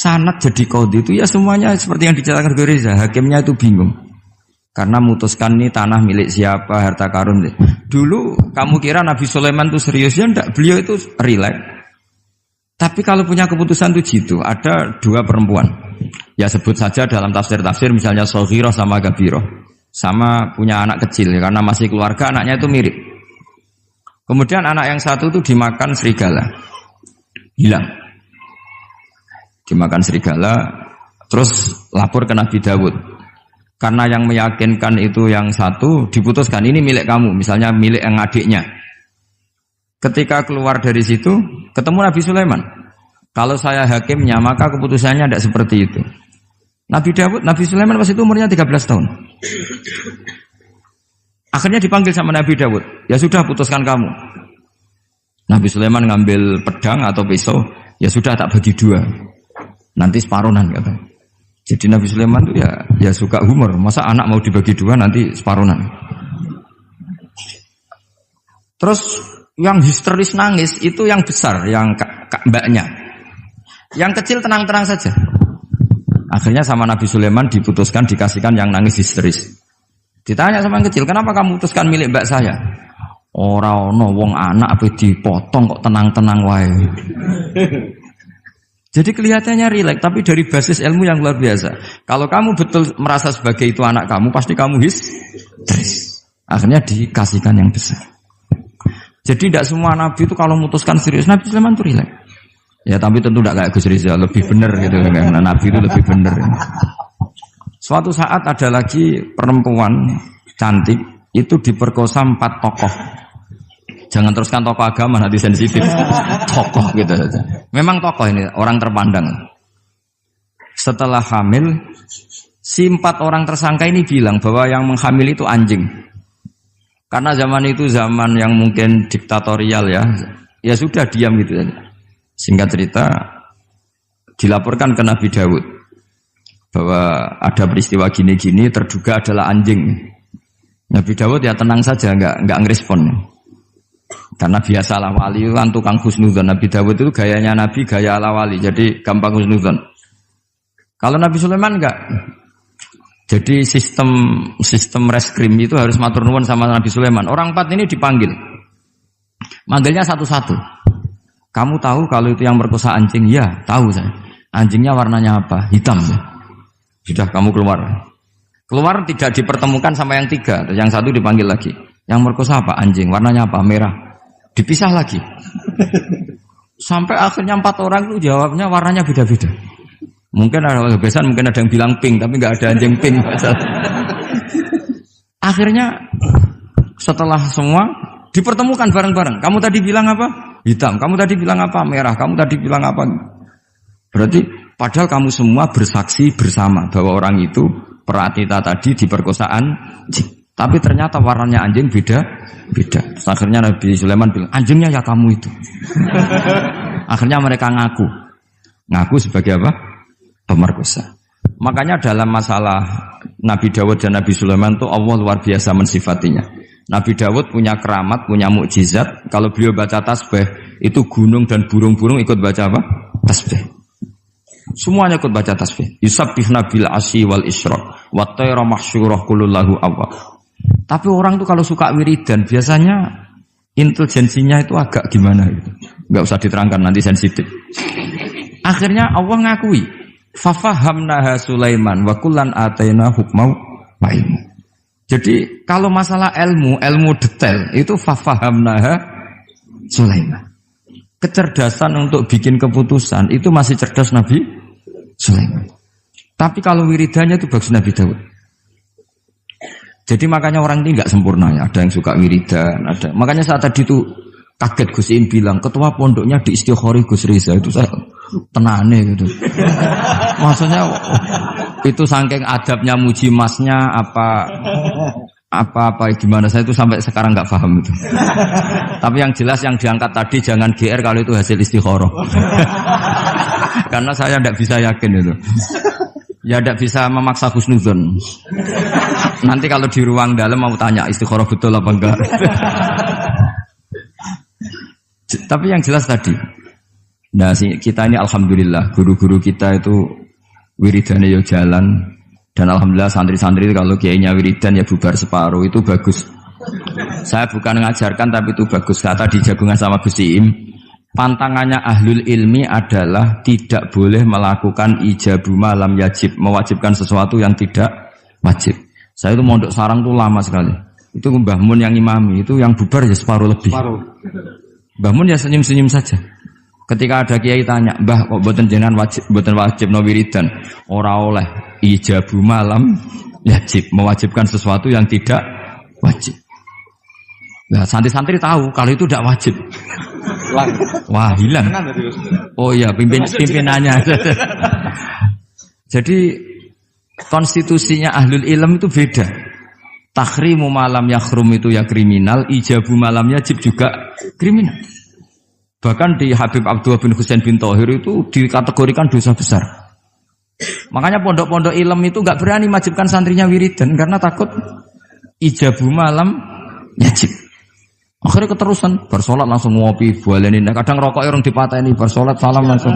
sanad jadi qadhi itu ya semuanya seperti yang diceritakan Reza, hakimnya itu bingung. Karena memutuskan ini tanah milik siapa, harta karun. Dulu kamu kira Nabi Sulaiman itu serius ya enggak, beliau itu rileks. Tapi kalau punya keputusan itu jitu, ada dua perempuan. Ya sebut saja dalam tafsir-tafsir misalnya Soghirah sama Gabiroh. Sama punya anak kecil ya, karena masih keluarga anaknya itu mirip. Kemudian anak yang satu itu dimakan serigala. Hilang. Dimakan serigala, terus lapor ke Nabi Dawud. Karena yang meyakinkan itu yang satu, diputuskan ini milik kamu, misalnya milik yang adiknya. Ketika keluar dari situ, ketemu Nabi Sulaiman. Kalau saya hakimnya, maka keputusannya tidak seperti itu. Nabi Sulaiman pas itu umurnya 13 tahun. Akhirnya dipanggil sama Nabi Dawud. Ya sudah, putuskan kamu. Nabi Sulaiman ngambil pedang atau pisau, ya sudah tak bagi dua. Nanti separuhan katanya. Jadi Nabi Sulaiman itu ya suka humor. Masa anak mau dibagi dua nanti separuhan. Terus yang histeris nangis itu yang besar, yang mbaknya. Yang kecil tenang-tenang saja. Akhirnya sama Nabi Sulaiman diputuskan dikasihkan yang nangis histeris. Ditanya sama yang kecil, kenapa kamu putuskan milik mbak saya? Ora ono wong anak apa dipotong kok tenang-tenang wae. Jadi kelihatannya rileks, tapi dari basis ilmu yang luar biasa. Kalau kamu betul merasa sebagai itu anak kamu, pasti kamu histeris. Akhirnya dikasihkan yang besar. Jadi tidak semua nabi itu kalau memutuskan serius. Nabi Sulaiman itu rileks. Ya tapi tentu tidak kayak Gus Rizal, lebih benar gitu. Karena nabi itu lebih benar. Suatu saat ada lagi perempuan cantik itu diperkosa 4 tokoh. Jangan teruskan tokoh agama, nanti sensitif. Tokoh gitu saja. Memang tokoh ini, orang terpandang. Setelah hamil, si 4 orang tersangka ini bilang bahwa yang menghamil itu anjing. Karena zaman itu zaman yang mungkin diktatorial ya. Ya sudah diam gitu saja. Singkat cerita, dilaporkan ke Nabi Dawud. Bahwa ada peristiwa gini-gini, terduga adalah anjing. Nabi Dawud ya tenang saja, enggak ngerespon. Karena biasa ala wali kan tukang husnudzon. Nabi Dawud itu gayanya Nabi, gaya ala wali. Jadi gampang husnudzon. Kalau Nabi Sulaiman enggak. Jadi sistem reskrim itu harus matur nuwun sama Nabi Sulaiman. Orang 4 ini dipanggil. Manggilnya satu-satu. Kamu tahu kalau itu yang merkosa anjing? Ya, tahu saya. Anjingnya warnanya apa? Hitam. Sudah kamu keluar. Keluar tidak dipertemukan sama yang 3. Yang satu dipanggil lagi. Yang merkosa apa? Anjing. Warnanya apa? Merah. Dipisah lagi. Sampai akhirnya 4 orang itu jawabnya warnanya beda-beda. Mungkin ada kebiasaan, mungkin ada yang bilang pink, tapi nggak ada anjing pink. Akhirnya setelah semua dipertemukan bareng-bareng. Kamu tadi bilang apa? Hitam. Kamu tadi bilang apa? Merah. Kamu tadi bilang apa? Berarti padahal kamu semua bersaksi bersama bahwa orang itu Pratita tadi diperkosaan anjing. Tapi ternyata warnanya anjing beda. Terus akhirnya Nabi Sulaiman bilang, anjingnya ya kamu itu. Akhirnya mereka ngaku sebagai apa? Pemerkosa. Makanya dalam masalah Nabi Dawud dan Nabi Sulaiman itu Allah luar biasa mensifatinya. Nabi Dawud punya keramat, punya mukjizat. Kalau beliau baca tasbih, itu gunung dan burung-burung ikut baca apa? Tasbih. Semuanya ikut baca tasbih. Yusabbihna bil asyi wal isyraq wa tayra mahsyurah kulullahu awwab. Tapi orang tuh kalau suka wiridan biasanya intelijensinya itu agak gimana gitu. Enggak usah diterangkan nanti sensitif. Akhirnya Allah ngakui, fafahamnaha Sulaiman wa kullan ataina hukmau wa ilmu. Jadi kalau masalah ilmu detail itu fafahamnaha Sulaiman. Kecerdasan untuk bikin keputusan itu masih cerdas Nabi Sulaiman. Tapi kalau wiridannya itu bagus Nabi Dawud. Jadi makanya orang ini nggak sempurna ya. Ada yang suka wiridan, ada. Makanya saat tadi itu kaget Gus Im bilang ketua pondoknya di Istighori Gus Riza itu saya tenane gitu. Maksudnya itu saking adabnya muji masnya apa gimana saya itu sampai sekarang nggak paham itu. Tapi yang jelas yang diangkat tadi jangan GR kalau itu hasil istikharah. Karena saya tidak bisa yakin itu. Ya tidak bisa memaksa husnudzon. Nanti kalau di ruang dalam mau tanya istikharah betul apa enggak. Tapi yang jelas tadi Nah, kita ini alhamdulillah guru-guru kita itu wiridane yo jalan dan alhamdulillah santri-santri itu kalau kiainya wiridan ya bubar separuh itu bagus. Saya bukan mengajarkan tapi itu bagus. Kata di jagungan sama Gus Iim, pantangannya ahlul ilmi adalah tidak boleh melakukan ijabu malam yajib, mewajibkan sesuatu yang tidak wajib. Saya itu mondok sarang tuh lama sekali. Itu Mbah Mun yang imami, itu yang bubar ya separuh lebih. Mbah Mun ya senyum-senyum saja. Ketika ada kiai tanya, "Mbah, kok boten jenengan boten wajib no wiridan?" Ora oleh ijabu malam yajib, mewajibkan sesuatu yang tidak wajib. Nah, santri-santri tahu kalau itu tidak wajib. Wah, hilang. Oh iya, pimpinannya. Jadi konstitusinya ahlul ilm itu beda. Takhrimu malam yakhrum itu ya kriminal, ijabu malam yajib juga kriminal. Bahkan di Habib Abdullah bin Husain bin Thohir itu dikategorikan dosa besar. Makanya pondok-pondok ilm itu enggak berani wajibkan santrinya wiridan karena takut ijabu malam yajib. Akhirnya keterusan, bersolat langsung ngopi, bualenin. Kadang rokok orang dipatahin, bersolat salam langsung.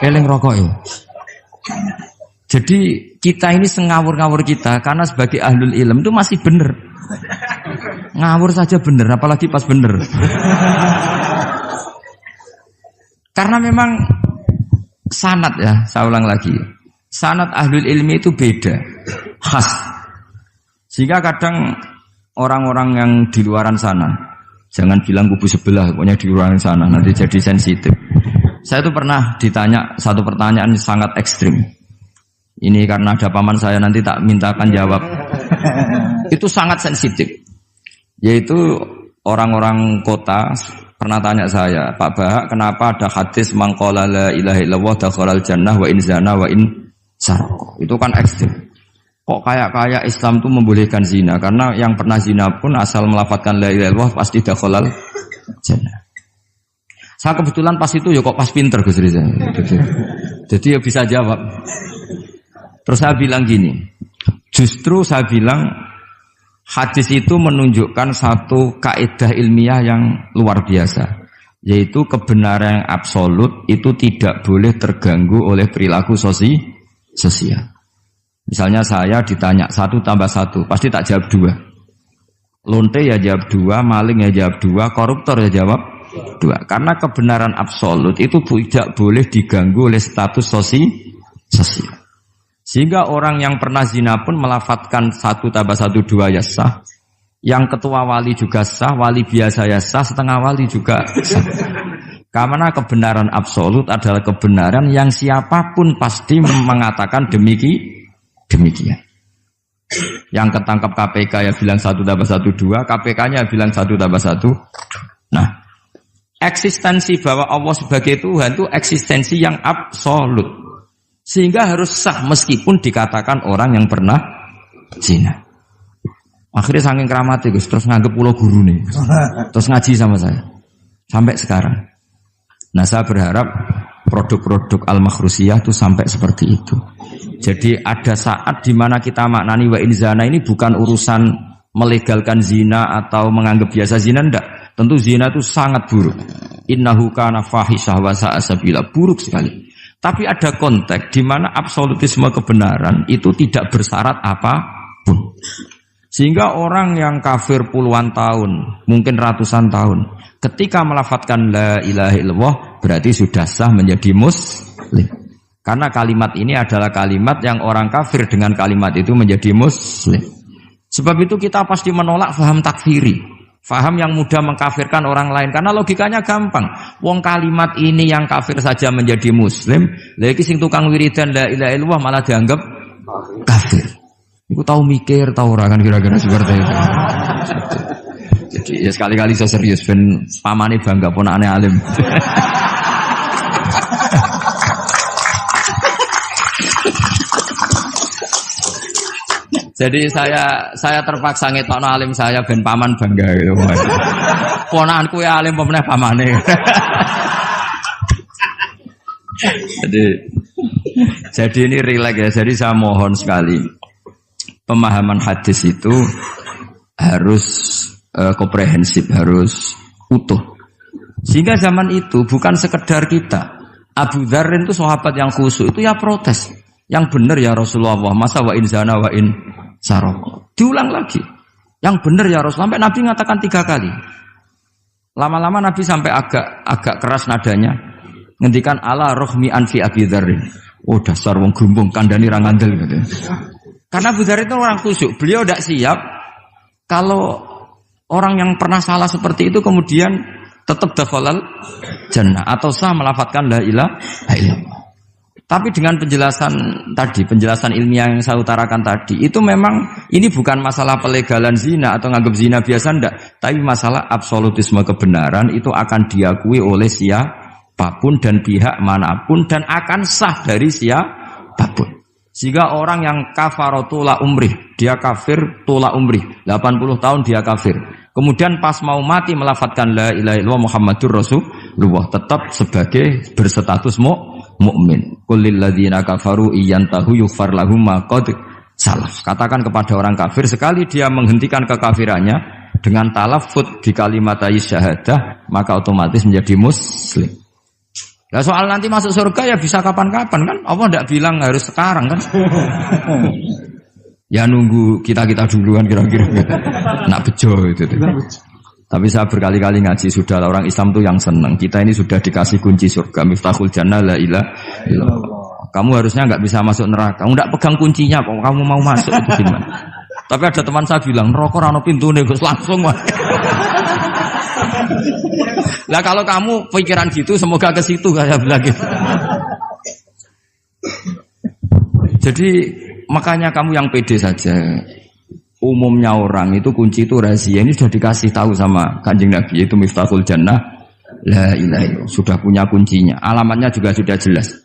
Eling rokok ya. Jadi kita ini sengawur-ngawur kita karena sebagai ahlul ilm itu masih benar. Ngawur saja benar, apalagi pas benar. Karena memang sanad ya, saya ulang lagi. Sanad ahlul ilmi itu beda, khas. Sehingga kadang orang-orang yang di luaran sana, jangan bilang kubu sebelah, pokoknya di luaran sana, nanti jadi sensitif. Saya itu pernah ditanya satu pertanyaan sangat ekstrim. Ini karena ada paman saya, nanti tak mintakan jawab. Itu sangat sensitif. Yaitu orang-orang kota pernah tanya saya, "Pak Bahak, kenapa ada hadis mangqala la ilaha illallah dakhalal jannah wa in zana wa in sarqa?" Itu kan ekstrim. Kok kayak Islam itu membolehkan zina? Karena yang pernah zina pun asal melafadzkan la ilaha illallah pasti dakhalal jannah. Saya kebetulan pas itu ya kok pas pinter Gus Riza. Jadi ya bisa jawab. Terus saya bilang gini, justru saya bilang hadis itu menunjukkan satu kaidah ilmiah yang luar biasa, yaitu kebenaran yang absolut itu tidak boleh terganggu oleh perilaku sosial. Misalnya saya ditanya 1 tambah 1, pasti tak jawab 2. Lonte ya jawab 2, maling ya jawab 2, koruptor ya jawab 2. Karena kebenaran absolut itu tidak boleh diganggu oleh status sosial. Sehingga orang yang pernah zina pun melafatkan 1 tambah 1 2 ya sah. Yang ketua wali juga sah, wali biasa ya sah, setengah wali juga sah. Karena kebenaran absolut adalah kebenaran yang siapapun pasti mengatakan demikian. Yang ketangkap KPK ya bilang 1 tambah 1 2, KPK-nya bilang 1 tambah 1. Nah, eksistensi bahwa Allah sebagai Tuhan itu eksistensi yang absolut. Sehingga harus sah meskipun dikatakan orang yang pernah zina. Akhirnya saking keramatnya Gus, terus nganggep pulau guru nih. Terus ngaji sama saya. Sampai sekarang. Nah, saya berharap produk-produk Al-Makhrusiyah itu sampai seperti itu. Jadi ada saat di mana kita maknani wa in zina ini bukan urusan melegalkan zina atau menganggap biasa zina, enggak. Tentu zina itu sangat buruk. Innahu kana fahisyah wa sa'a sabila, buruk sekali. Tapi ada konteks di mana absolutisme kebenaran itu tidak bersyarat apapun. Sehingga orang yang kafir puluhan tahun, mungkin ratusan tahun, ketika melafadzkan la ilaha illallah berarti sudah sah menjadi muslim. Karena kalimat ini adalah kalimat yang orang kafir dengan kalimat itu menjadi muslim. Sebab itu kita pasti menolak faham takfiri, faham yang mudah mengkafirkan orang lain. Karena logikanya gampang. Wong kalimat ini yang kafir saja menjadi muslim, lagi sing tukang wiridan la ilaha illallah malah dianggap kafir. Iku tahu mikir, tahu ora kan kira-kira seperti itu. Jadi ya sekali-kali saya serius ben pamane bangga ponakane alim. Jadi saya terpaksa ngetokno alim saya ben paman bangga gitu. Ponakanku ya alim pemeneh pamane. Jadi ini rileks ya. Jadi saya mohon sekali pemahaman hadis itu harus komprehensif, harus utuh. Sehingga zaman itu bukan sekedar kita. Abu Dzar itu sahabat yang khusyuk itu ya protes. Yang benar ya Rasulullah, masa wa in zana wa in saraq. Diulang lagi. Yang benar ya Rasulullah. Sampai Nabi mengatakan 3 kali. Lama-lama Nabi sampai agak keras nadanya. Ngendikan ala rohmi anfi Abi Dzarrin. Oh dasar wong grumbung kandhani ra ngandel gitu. Karena Abu Dzar itu orang khusyuk. Beliau tidak siap kalau orang yang pernah salah seperti itu kemudian tetap dakhalal jannah atau sah melafadzkan la ilaha illallah. Tapi dengan penjelasan ilmiah yang saya utarakan tadi, itu memang ini bukan masalah pelegalan zina atau nganggap zina biasa enggak, tapi masalah absolutisme kebenaran itu akan diakui oleh siapapun dan pihak manapun dan akan sah dari siapapun. Sehingga orang yang kafaratula umrih, dia kafir tula umrih, 80 tahun dia kafir. Kemudian pas mau mati melafadzkan la ilaha illallah Muhammadur Rasulullah, tetap sebagai berstatus mukmin. Qul lil ladzina kafaru iyantahu yughfar lahum ma qad salaf. Katakan kepada orang kafir sekali dia menghentikan kekafirannya dengan talaffuz di kalimat syahadah, maka otomatis menjadi muslim. Nah soal nanti masuk surga ya bisa kapan-kapan kan? Allah tidak bilang harus sekarang kan? Ya nunggu kita duluan kira-kira nak bejo itu. Tapi saya berkali-kali ngaji sudah orang Islam tuh yang senang. Kita ini sudah dikasih kunci surga, miftahul jannah la ilaha illallah. Kamu harusnya nggak bisa masuk neraka. Kamu nggak pegang kuncinya kok kamu mau masuk itu gimana? Tapi ada teman saya bilang neraka ora ono pintune Gus langsung mah. Lah kalau kamu pikiran gitu semoga ke situ saya bilang gitu. Jadi makanya kamu yang pede saja. Umumnya orang itu kunci itu rahasia. Ini sudah dikasih tahu sama Kanjeng Nabi, yaitu miftahul jannah la ilaha illallah. Sudah punya kuncinya. Alamatnya juga sudah jelas.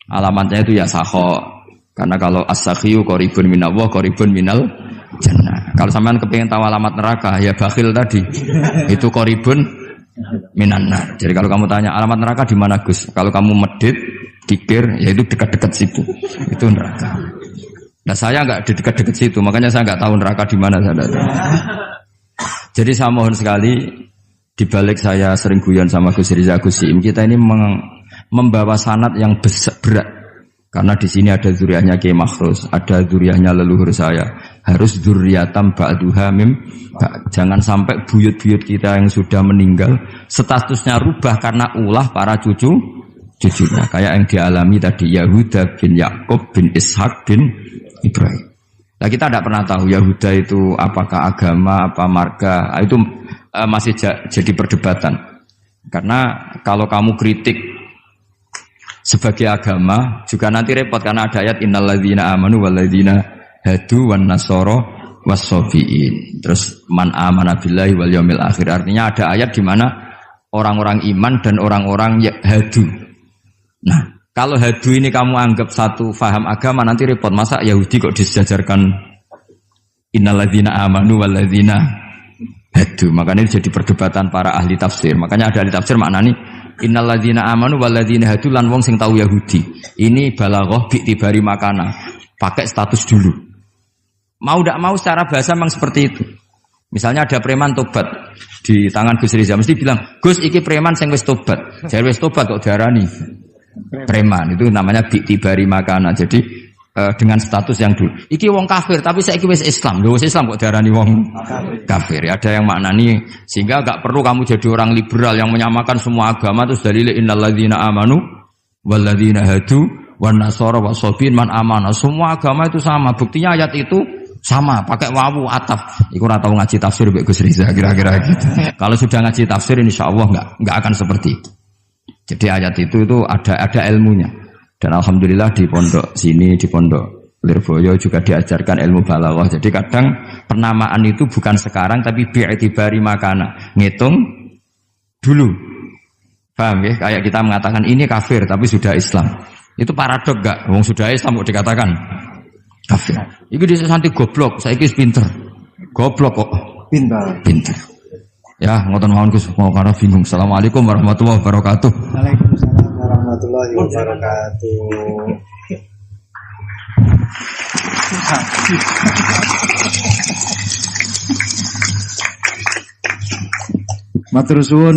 Alamatnya itu ya sakho. Karena kalau as-sakhiyu qaribun minallah, qaribun minal jannah. Kalau sampean kepengin tahu alamat neraka, ya bakhil tadi. Itu qaribun minan nar. Jadi kalau kamu tanya alamat neraka di mana Gus? Kalau kamu medit, dikir, ya itu dekat-dekat situ. Itu neraka. Nah saya enggak di dekat-dekat situ, makanya saya enggak tahu neraka di mana saya tahu. Jadi saya mohon sekali, di balik saya sering guyon sama Gus Riza Gusim, kita ini membawa sanad yang berat. Karena di sini ada zuriatnya Kiai Makhrus, ada zuriatnya leluhur saya. Harus zuriatam ba'duha mim. Jangan sampai buyut-buyut kita yang sudah meninggal statusnya rubah karena ulah para cucunya. Kayak yang dialami tadi Yahuda bin Yakub bin Ishak bin Ibrahim. Nah kita tidak pernah tahu Yahuda itu apakah agama, apa marga. Itu masih jadi perdebatan. Karena kalau kamu kritik sebagai agama juga nanti repot karena ada ayat innalladzina amanu walladzina hadu wan nasara wassabiin. Terus man amana billahi wal yaumil akhir. Artinya ada ayat di mana orang-orang iman dan orang-orang hadu. Nah, kalau hadu ini kamu anggap satu faham agama nanti repot. Masa Yahudi kok disejajarkan innalladzina amanu walladzina hadu. Makanya ini jadi perdebatan para ahli tafsir. Makanya ada ahli tafsir maknanya innalladzina amanu walladzina hadu lan wong sing tau Yahudi. Ini balaghah bi'tibari makana. Pakai status dulu. Mau tidak mau secara bahasa memang seperti itu. Misalnya ada preman tobat di tangan Gus Riza mesti bilang, "Gus iki preman sing wis tobat." Jare wis tobat kok diarani preman. Itu namanya bi'tibari makana. Jadi dengan status yang dulu. Iki wong kafir tapi saiki wis Islam. Lho wis Islam kok diarani wong kafir. Ya, ada yang maknani sehingga enggak perlu kamu jadi orang liberal yang menyamakan semua agama terus dalil innalladzina amanu walladzina hadu wan nasara wasabiin man amana. Semua agama itu sama. Buktinya ayat itu sama, pakai wawu ataf. Iku ora tau ngaji tafsir Mbak Gus Riza kira-kira gitu. Kalau sudah ngaji tafsir insyaallah enggak akan seperti itu. Jadi ayat itu ada ilmunya. Dan alhamdulillah di pondok sini, di pondok Lirboyo juga diajarkan ilmu balaghah. Jadi kadang penamaan itu bukan sekarang tapi bi'tibari makana. Ngitung dulu. Paham ya? Kayak kita mengatakan ini kafir tapi sudah Islam. Itu paradok enggak? Wong sudah Islam kok dikatakan kafir. Iki dhisik santi goblok, saiki wis pinter. Goblok kok pinter. Ya, ngoten mawon Gus, mau karena bingung. Assalamualaikum warahmatullahi wabarakatuh. Waalaikumsalam warahmatullahi wabarakatuh. Matur suwun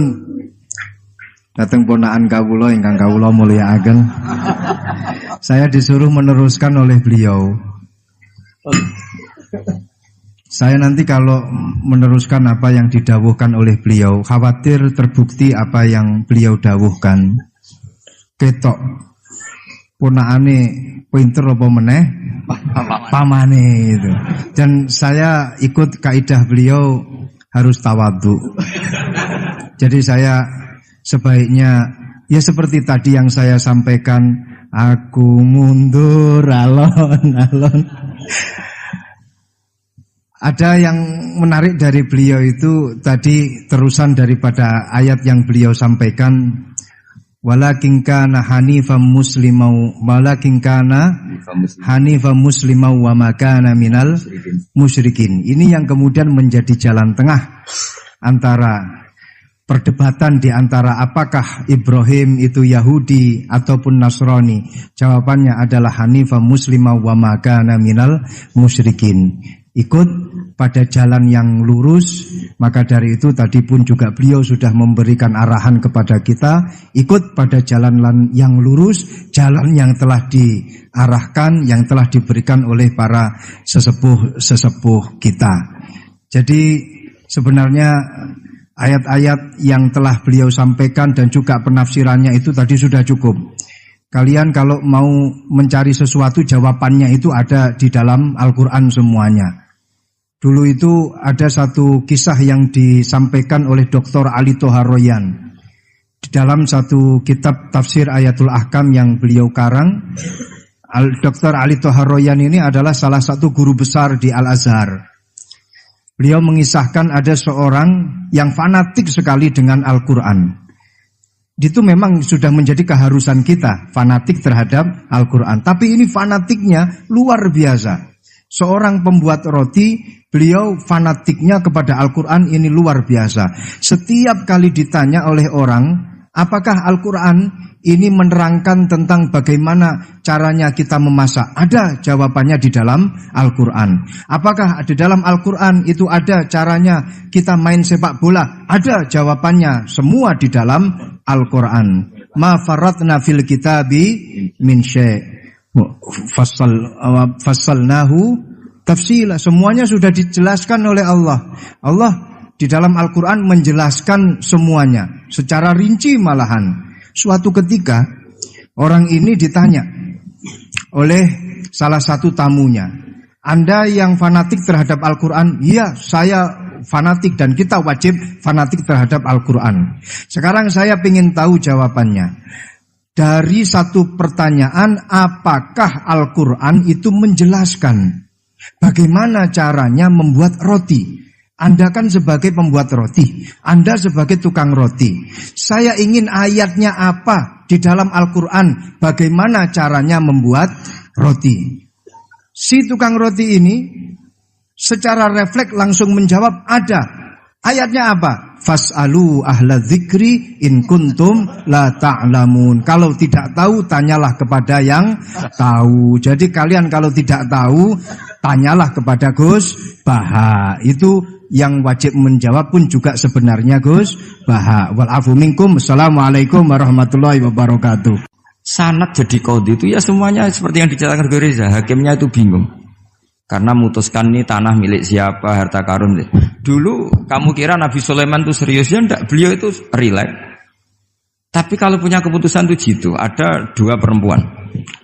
Dateng ponakan kawula ingkang kawula mulyakaken. Saya disuruh meneruskan oleh beliau. Saya nanti kalau meneruskan apa yang didawuhkan oleh beliau, khawatir terbukti apa yang beliau dawuhkan. Ketok ponakane pinter apa meneh pamane itu. Dan saya ikut kaidah beliau harus tawadhu. Jadi saya sebaiknya ya seperti tadi yang saya sampaikan, aku mundur alon-alon. Ada yang menarik dari beliau itu tadi terusan daripada ayat yang beliau sampaikan, walakin kana hanifan muslimau wa ma kana minal musyrikin. Ini yang kemudian menjadi jalan tengah antara perdebatan di antara apakah Ibrahim itu Yahudi ataupun Nasrani. Jawabannya adalah hanifan muslimau wa ma kana minal musyrikin. Ikut pada jalan yang lurus. Maka dari itu tadi pun juga beliau sudah memberikan arahan kepada kita, ikut pada jalan yang lurus, jalan yang telah diarahkan, yang telah diberikan oleh para sesepuh kita. Jadi sebenarnya ayat-ayat yang telah beliau sampaikan dan juga penafsirannya itu tadi sudah cukup. Kalian kalau mau mencari sesuatu, jawabannya itu ada di dalam Al-Quran semuanya. Dulu itu ada satu kisah yang disampaikan oleh Dr. Ali Toharoyan di dalam satu kitab tafsir Ayatul Ahkam yang beliau karang. Dr. Ali Toharoyan ini adalah salah satu guru besar di Al-Azhar. Beliau mengisahkan ada seorang yang fanatik sekali dengan Al-Quran. Itu memang sudah menjadi keharusan kita, fanatik terhadap Al-Quran. Tapi ini fanatiknya luar biasa. Seorang pembuat roti, beliau fanatiknya kepada Al-Quran ini luar biasa. Setiap kali ditanya oleh orang, apakah Al-Quran ini menerangkan tentang bagaimana caranya kita memasak? Ada jawabannya di dalam Al-Quran. Apakah di dalam Al-Quran itu ada caranya kita main sepak bola? Ada jawabannya, semua di dalam Al-Quran. Ma faratna fil kitabi min syai'. Fassalnahu tafsila. Semuanya sudah dijelaskan oleh Allah. Allah di dalam Al-Quran menjelaskan semuanya secara rinci malahan. Suatu ketika orang ini ditanya oleh salah satu tamunya, Anda yang fanatik terhadap Al-Quran? Iya, saya fanatik dan kita wajib fanatik terhadap Al-Quran. Sekarang saya ingin tahu jawabannya. Dari satu pertanyaan, apakah Al-Quran itu menjelaskan bagaimana caranya membuat roti? Anda kan sebagai pembuat roti, Anda sebagai tukang roti. Saya ingin ayatnya apa di dalam Al-Quran, bagaimana caranya membuat roti. Si tukang roti ini secara refleks langsung menjawab, ada. Ayatnya apa? Fas'alu ahla dzikri in kuntum la ta'lamun. Kalau tidak tahu, tanyalah kepada yang tahu. Jadi kalian kalau tidak tahu, tanyalah kepada Gus Baha. Itu yang wajib menjawab pun juga sebenarnya Gus Baha. Wal afu minkum. Assalamualaikum warahmatullahi wabarakatuh. Sanad jadi qadhi itu ya semuanya seperti yang diceritakan Gus Reza. Hakimnya itu bingung. Karena memutuskan ini tanah milik siapa, harta karun. Dulu kamu kira Nabi Sulaiman itu serius, ya enggak, beliau itu rileks. Tapi kalau punya keputusan itu jitu. Ada dua perempuan,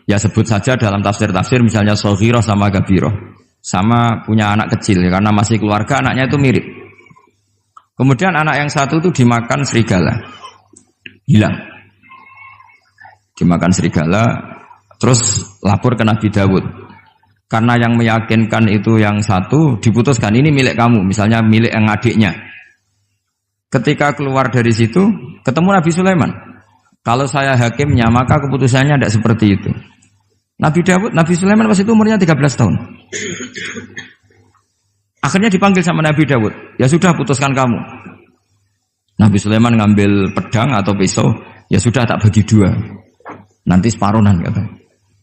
ya sebut saja dalam tafsir-tafsir misalnya Soghirah sama Gabiroh, sama punya anak kecil ya, karena masih keluarga anaknya itu mirip. Kemudian anak yang satu itu dimakan serigala, hilang. Dimakan serigala, terus lapor ke Nabi Dawud. Karena yang meyakinkan itu yang satu, diputuskan ini milik kamu, misalnya milik yang adiknya. Ketika keluar dari situ, ketemu Nabi Sulaiman. Kalau saya hakimnya, maka keputusannya tidak seperti itu. Nabi Sulaiman pas itu umurnya 13 tahun. Akhirnya dipanggil sama Nabi Dawud. Ya sudah, putuskan kamu. Nabi Sulaiman ngambil pedang atau pisau, ya sudah tak bagi dua. Nanti separuhan katanya.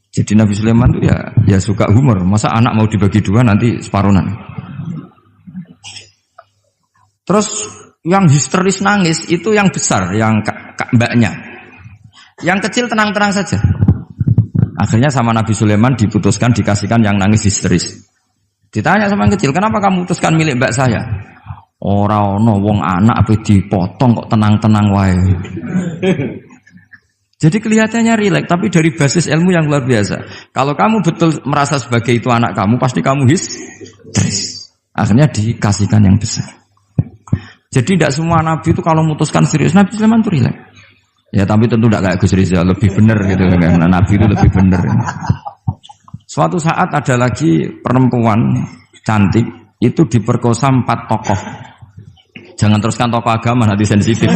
Jadi Nabi Sulaiman itu ya suka humor. Masa anak mau dibagi dua nanti separuhan. Terus yang histeris nangis itu yang besar, yang mbaknya. Yang kecil tenang-tenang saja. Akhirnya sama Nabi Sulaiman diputuskan dikasihkan yang nangis histeris. Ditanya sama yang kecil, kenapa kamu putuskan milik mbak saya? Ora ono wong anak apa dipotong kok tenang-tenang wae. Jadi kelihatannya rileks, tapi dari basis ilmu yang luar biasa. Kalau kamu betul merasa sebagai itu anak kamu, pasti kamu histeris. Akhirnya dikasihkan yang besar. Jadi tidak semua nabi itu kalau memutuskan serius, Nabi Sulaiman itu rileks. Ya tapi tentu tidak kayak Gus Rizal, lebih benar gitu kan. Nabi itu lebih benar. Suatu saat ada lagi perempuan cantik itu diperkosa 4 tokoh. Jangan teruskan tokoh agama, nanti sensitif.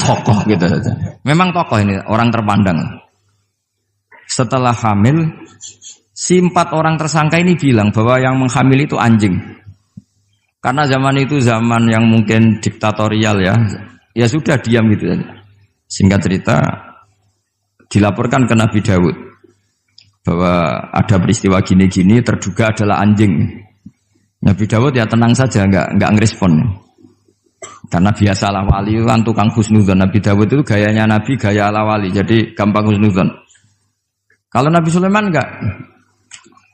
Tokoh gitu saja. Memang tokoh ini orang terpandang. Setelah hamil, si 4 orang tersangka ini bilang bahwa yang menghamil itu anjing. Karena zaman itu zaman yang mungkin diktatorial ya. Ya sudah diam gitu saja. Singkat cerita dilaporkan ke Nabi Dawud bahwa ada peristiwa gini-gini terduga adalah anjing. Nabi Dawud ya tenang saja, enggak ngerespon. Karena biasa ala wali kan tukang husnudzon. Nabi Dawud itu gayanya Nabi, gaya ala wali. Jadi gampang husnudzon. Kalau Nabi Sulaiman enggak.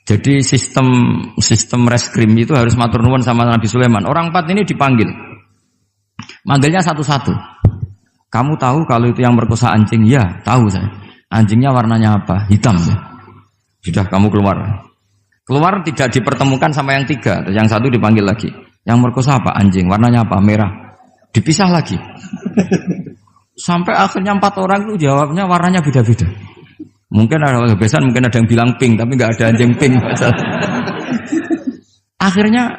Jadi sistem reskrim itu harus matur nuwun sama Nabi Sulaiman. Orang 4 ini dipanggil. Manggilnya satu-satu. Kamu tahu kalau itu yang merkosa anjing? Ya, tahu saya. Anjingnya warnanya apa? Hitam. Sudah, kamu keluar. Keluar tidak dipertemukan sama yang 3. Yang 1 dipanggil lagi. Yang merkosa apa? Anjing. Warnanya apa? Merah. Dipisah lagi. Sampai akhirnya 4 orang itu jawabnya warnanya beda-beda. Mungkin ada kebiasaan, mungkin ada yang bilang pink, tapi nggak ada anjing pink. Akhirnya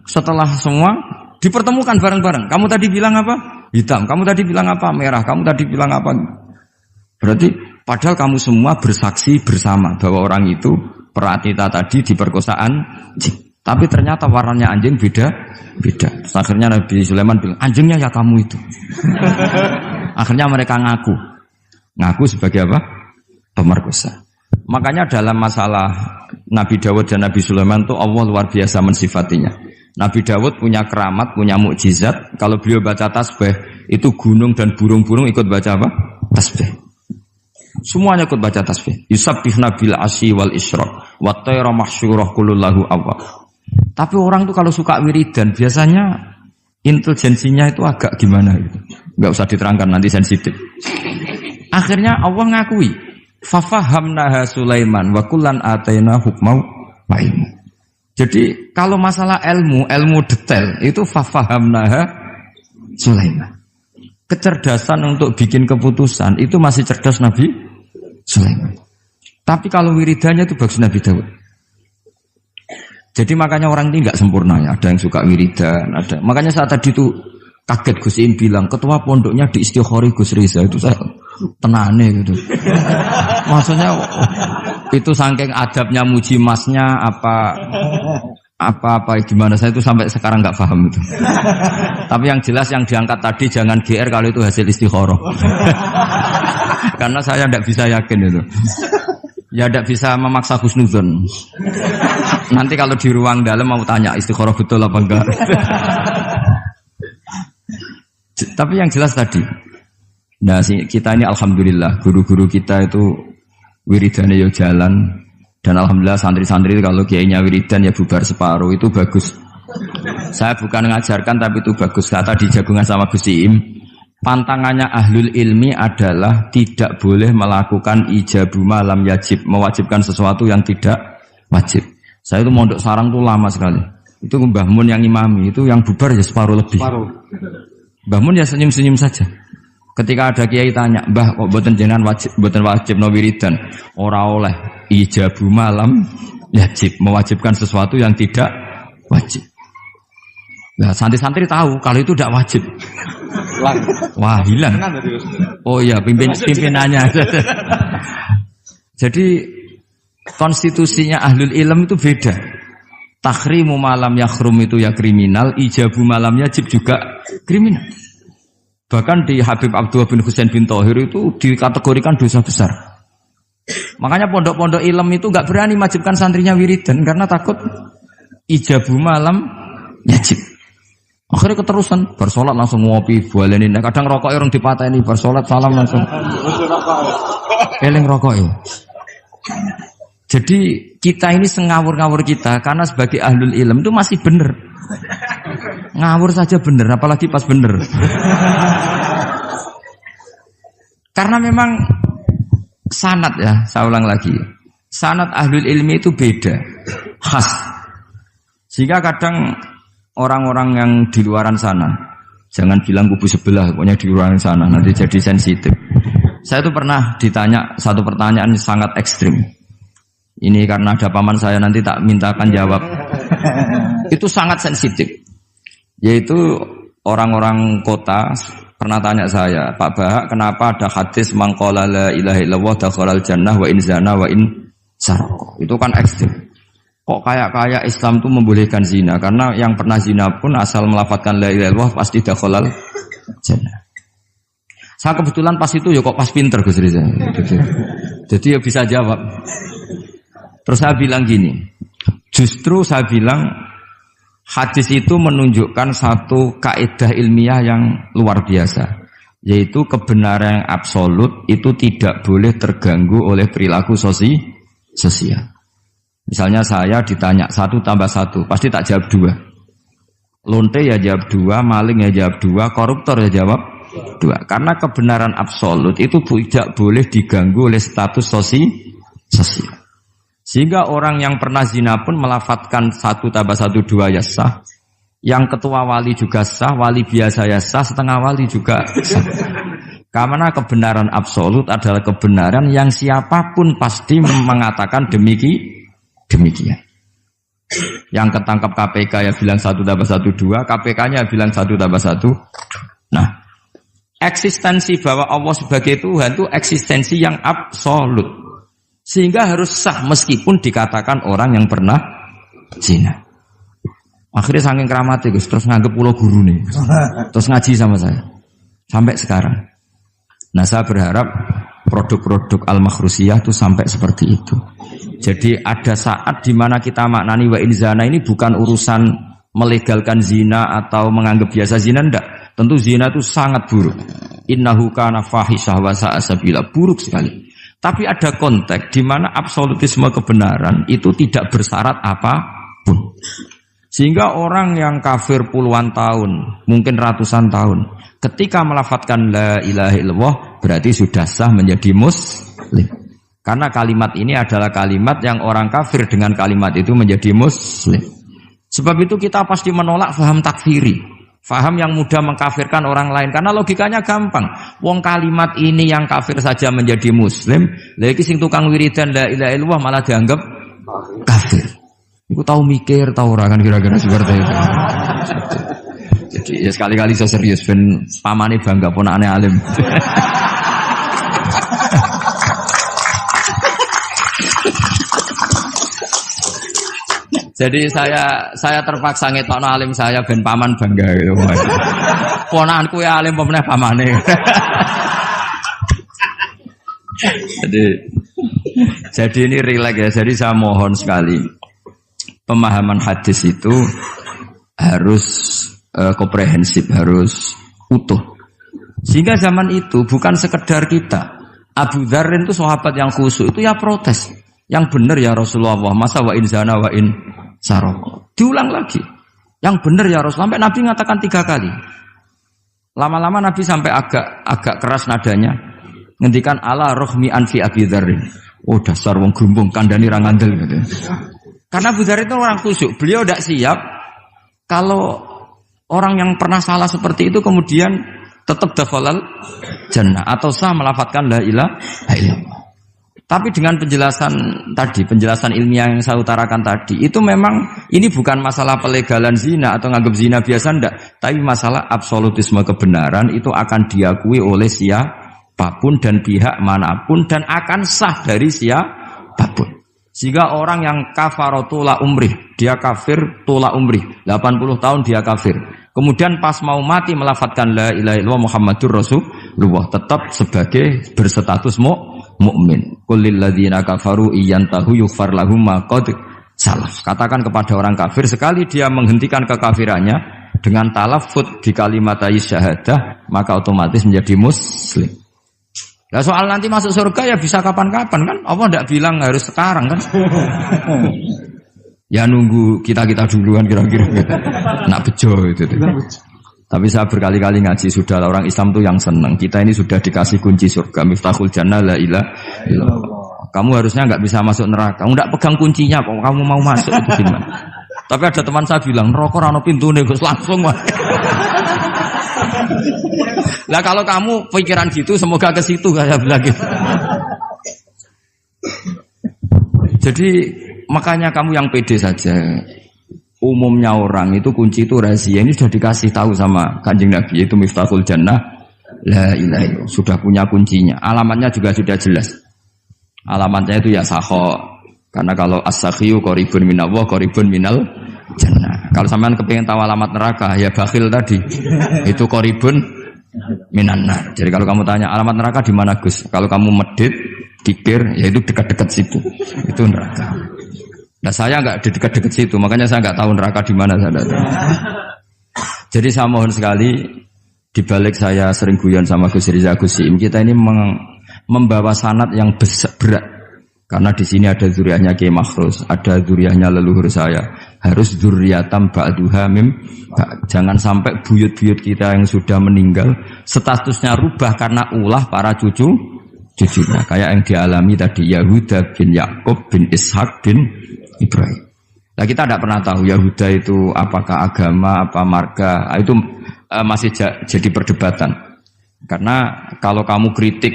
setelah semua dipertemukan bareng-bareng. Kamu tadi bilang apa? Hitam. Kamu tadi bilang apa? Merah. Kamu tadi bilang apa? Berarti padahal kamu semua bersaksi bersama bahwa orang itu Pratita tadi diperkosaan anjing. Tapi ternyata warnanya anjing beda. Terus akhirnya Nabi Sulaiman bilang, anjingnya ya kamu itu. Akhirnya mereka ngaku sebagai apa? Pemerkosa. Makanya dalam masalah Nabi Dawud dan Nabi Sulaiman itu Allah luar biasa mensifatinya. Nabi Dawud punya keramat, punya mukjizat. Kalau beliau baca tasbih, itu gunung dan burung-burung ikut baca apa? Tasbih. Semuanya ikut baca tasbih. Yusabbihna bil asyi wal isyraq wa tayra mahsyurah kulullahu awwab. Tapi orang tuh kalau suka wiridan biasanya intelijensinya itu agak gimana gitu. Enggak usah diterangkan nanti sensitif. Akhirnya Allah ngakui, fafahamnaha Sulaiman wa kullan ataina hukmau wa ilmu. Jadi kalau masalah ilmu detail itu fafahamnaha Sulaiman. Kecerdasan untuk bikin keputusan itu masih cerdas Nabi Sulaiman. Tapi kalau wiridannya itu bagus Nabi Dawud. Jadi makanya orang ini nggak sempurna ya. Ada yang suka wiridan, ada. Makanya saat tadi itu kaget Gus Im bilang ketua pondoknya di Istighori Gus Riza itu saya tenane gitu. Maksudnya itu saking adabnya muji masnya apa gimana saya itu sampai sekarang nggak paham itu. Tapi yang jelas yang diangkat tadi jangan GR kalau itu hasil istikharah. Karena saya tidak bisa yakin itu. Ya tidak bisa memaksa husnudzon. Nanti kalau di ruang dalam mau tanya istikharah betul apa enggak. Tapi yang jelas tadi. Nah, kita ini alhamdulillah guru-guru kita itu wiridannya ya jalan. Dan alhamdulillah santri-santri itu kalau kiainya wiridan ya bubar separuh itu bagus. Saya bukan mengajarkan tapi itu bagus. Kata di jagungan sama Gus Im, pantangannya ahlul ilmi adalah tidak boleh melakukan ijabu malam yajib, mewajibkan sesuatu yang tidak wajib. Saya itu mondok sarang tuh lama sekali. Itu Mbah Mun yang imami, itu yang bubar ya separuh lebih. Mbah Mun ya senyum-senyum saja. Ketika ada kiai tanya, "Mbah, kok boten jenengan boten wajib no wiridan?" Ora oleh ijabu malam yajib, mewajibkan sesuatu yang tidak wajib. Nah, santri-santri tahu kalau itu tidak wajib. Wah, hilang. Oh iya, pimpinannya. Jadi konstitusinya ahlul ilm itu beda. Takhrimu malam yakhrum itu ya kriminal, ijabu malam yajib juga kriminal. Bahkan di Habib Abdullah bin Husain bin Thohir itu dikategorikan dosa besar. Makanya pondok-pondok ilm itu gak berani wajibkan santrinya wiridan karena takut ijabu malam yajib. Akhirnya keterusan, bersolat langsung ngopi, bualenin. Kadang rokok orang dipateni, bersolat salam langsung. Eling rokok ya. Jadi kita ini sengawur-ngawur kita karena sebagai ahlul ilm itu masih bener. Ngawur saja bener, apalagi pas bener. Karena memang sanad ya, saya ulang lagi. Sanad ahlul ilmi itu beda, khas. Sehingga kadang orang-orang yang di luaran sana, jangan bilang kubu sebelah, pokoknya di luaran sana, nanti jadi sensitif. Saya itu pernah ditanya satu pertanyaan sangat ekstrim. Ini karena ada paman saya, nanti tak mintakan jawab. Itu sangat sensitif. Yaitu orang-orang kota pernah tanya saya, Pak Bahak, kenapa ada hadis mangqala la ilaha illallah dakhalal jannah wa in zana wa in sarqa. Itu kan ekstrim. Kok kayak Islam itu membolehkan zina? Karena yang pernah zina pun asal melafadzkan la ilaha illallah pasti dakhalal jannah. Saya kebetulan pas itu ya kok pas pinter Gus Riza. Jadi ya bisa jawab. Terus saya bilang gini, justru saya bilang hadis itu menunjukkan satu kaidah ilmiah yang luar biasa, yaitu kebenaran yang absolut itu tidak boleh terganggu oleh perilaku sosial. Misalnya saya ditanya 1 tambah 1, pasti tak jawab 2. Lonte ya jawab 2, maling ya jawab 2, koruptor ya jawab 2. Karena kebenaran absolut itu tidak boleh diganggu oleh status sosial. Sehingga orang yang pernah zina pun melafatkan 1 tambah 1 2 ya sah. Yang ketua wali juga sah, wali biasa ya sah, setengah wali juga sah. Karena kebenaran absolut adalah kebenaran yang siapapun pasti mengatakan demikian. Yang ketangkap KPK ya bilang 1 tambah 1 2, KPK-nya bilang 1 tambah 1. Nah, eksistensi bahwa Allah sebagai Tuhan itu eksistensi yang absolut. Sehingga harus sah meskipun dikatakan orang yang pernah zina. Akhirnya saking keramatnya Gus, terus nganggep pulau guru nih. Terus ngaji sama saya. Sampai sekarang. Nah, saya berharap produk-produk Al-Makhrusiyah itu sampai seperti itu. Jadi ada saat di mana kita maknani wa in zina ini bukan urusan melegalkan zina atau menganggap biasa zina, enggak. Tentu zina itu sangat buruk. Innahu kana fahisyah wa sa'a sabila, buruk sekali. Tapi ada konteks di mana absolutisme kebenaran itu tidak bersyarat apapun. Sehingga orang yang kafir puluhan tahun, mungkin ratusan tahun, ketika melafadzkan la ilaha illallah berarti sudah sah menjadi muslim. Karena kalimat ini adalah kalimat yang orang kafir dengan kalimat itu menjadi muslim. Sebab itu kita pasti menolak faham takfiri, faham yang mudah mengkafirkan orang lain. Karena logikanya gampang. Wong kalimat ini yang kafir saja menjadi muslim, lagi sing tukang wiridan la ilaha illallah malah dianggap kafir. Iku tahu mikir, tahu ora kan kira-kira seperti itu. Jadi ya sekali-kali saya serius ben pamane bangga ponakane alim. Jadi saya terpaksa ngetokno alim saya ben paman bangga gitu. Ponakanku ya alim pemeneh pamane. Jadi ini rileks ya. Jadi saya mohon sekali pemahaman hadis itu harus komprehensif, harus utuh. Sehingga zaman itu bukan sekedar kita. Abu Dzar itu sahabat yang khusyuk itu ya protes. Yang benar ya Rasulullah, masa wa in zana wa in saraq. Diulang lagi. Yang benar ya Rasulullah. Sampai Nabi mengatakan 3 kali. Lama-lama Nabi sampai agak keras nadanya. Ngendikan ala rohmi anfi Abi Dzarrin. Oh dasar wong grumbung kandhani ra ngandel gitu. Karena Abu Dzar itu orang khusyuk. Beliau tidak siap kalau orang yang pernah salah seperti itu kemudian tetap dakhalal jannah atau sah melafadzkan la ilaha illallah. Tapi dengan penjelasan ilmiah yang saya utarakan tadi, itu memang ini bukan masalah pelegalan zina atau nganggap zina biasa, enggak. Tapi masalah absolutisme kebenaran itu akan diakui oleh siapapun dan pihak manapun dan akan sah dari siapapun. Sehingga orang yang kafaratula umrih, dia kafir tula umrih, 80 tahun dia kafir. Kemudian pas mau mati melafadzkan la ilaha illallah Muhammadur Rasulullah, tetap sebagai berstatus mukmin. Qul lil ladzina kafaru iyantahu yughfar lahum ma qad salaf. Katakan kepada orang kafir sekali dia menghentikan kekafirannya, dengan talaffuz di kalimat syahadah maka otomatis menjadi muslim. Nah soal nanti masuk surga ya bisa kapan-kapan kan? Allah tidak bilang harus sekarang kan? Ya nunggu kita duluan kira-kira gitu. Nak bejo itu. Tapi saya berkali-kali ngaji sudah orang Islam tuh yang senang. Kita ini sudah dikasih kunci surga, miftahul jannah la ilaha illallah. Kamu harusnya nggak bisa masuk neraka. Kamu nggak pegang kuncinya kok. Kamu mau masuk itu gimana? Tapi ada teman saya bilang, neraka rano pintu nih, Gus langsung mah. Lah kalau kamu pikiran gitu, semoga ke situ saya bilang gitu. Jadi makanya kamu yang pede saja. Umumnya orang itu kunci itu rahasia. Ini sudah dikasih tahu sama Kanjeng Nabi, yaitu miftahul jannah la ilaha illallah. Sudah punya kuncinya. Alamatnya juga sudah jelas. Alamatnya itu ya sakho. Karena kalau as-sakhiyu qaribun minallah, qaribun minal jannah. Kalau sampean kepengin tahu alamat neraka, ya bakhil tadi. Itu qaribun minan nar. Jadi kalau kamu tanya alamat neraka di mana Gus? Kalau kamu medit, kikir, ya itu dekat-dekat situ. Itu neraka. Nah saya nggak di dekat-dekat situ, makanya saya nggak tahu neraka di mana saya tahu. Jadi saya mohon sekali, dibalik saya sering guyon sama Gus Riza Gusim, kita ini membawa sanad yang berat, karena di sini ada zuriatnya Kiai Makhrus, ada zuriatnya leluhur saya, harus zuriatam ba'duha mim. Jangan sampai buyut-buyut kita yang sudah meninggal statusnya rubah karena ulah para cucunya, kayak yang dialami tadi Yahuda bin Yakub bin Ishak bin Ibrahim. Nah kita tidak pernah tahu Yahuda itu apakah agama, apa marga, itu masih jadi perdebatan. Karena kalau kamu kritik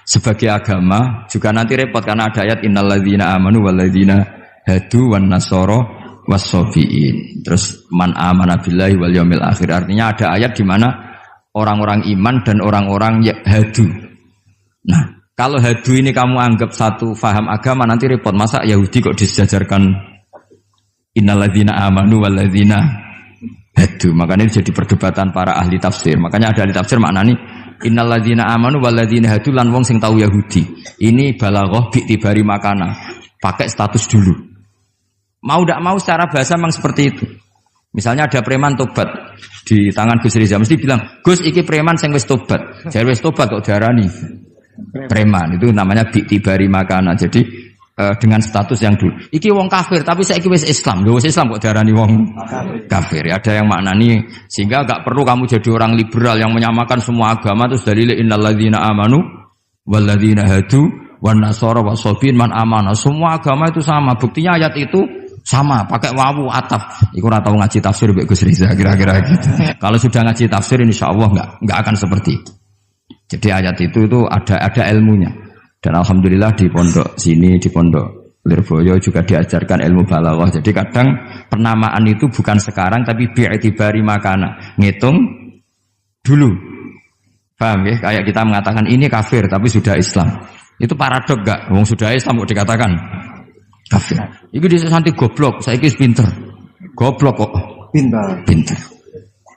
sebagai agama juga nanti repot karena ada ayat innalladzina amanu walladzina hadu wan nasara was-sabiin. Terus man amana billahi wal yaumil akhir. Artinya ada ayat di mana orang-orang iman dan orang-orang hadu. Nah, kalau hadu ini kamu anggap satu faham agama nanti repot. Masa Yahudi kok disejajarkan innalladzina amanu walladzina hadu. Makanya ini jadi perdebatan para ahli tafsir. Makanya ada ahli tafsir maknanya innalladzina amanu walladzina hadu lan wong sing tahu Yahudi. Ini balaghah bi'tibari makana. Pakai status dulu. Mau tidak mau secara bahasa memang seperti itu. Misalnya ada preman tobat di tangan Gus Riza mesti bilang, "Gus iki preman sing wis tobat." Jare wis tobat kok diarani preman, itu namanya bi'tibari makana. Jadi dengan status yang dulu. Iki wong kafir tapi saiki wis Islam. Lho wis Islam kok diarani wong kafir. Ya, ada yang maknani sehingga enggak perlu kamu jadi orang liberal yang menyamakan semua agama terus dalil innalladzina amanu walladzina hadu wan nasara wasabiin man amana. Semua agama itu sama. Buktinya ayat itu sama, pakai wawu ataf. Iku ora tau ngaji tafsir Mbak Gus Riza kira-kira gitu. Kalau sudah ngaji tafsir insyaallah enggak akan seperti itu. Jadi ayat itu ada ilmunya. Dan alhamdulillah di pondok sini, di pondok Lirboyo juga diajarkan ilmu balaghah. Jadi kadang penamaan itu bukan sekarang tapi bi'tibari makana. Ngitung dulu. Paham ya? Kayak kita mengatakan ini kafir tapi sudah Islam. Itu paradok enggak? Wong sudah Islam kok dikatakan kafir. Iki dhisik santi goblok, saiki wis pinter. Goblok kok pinter.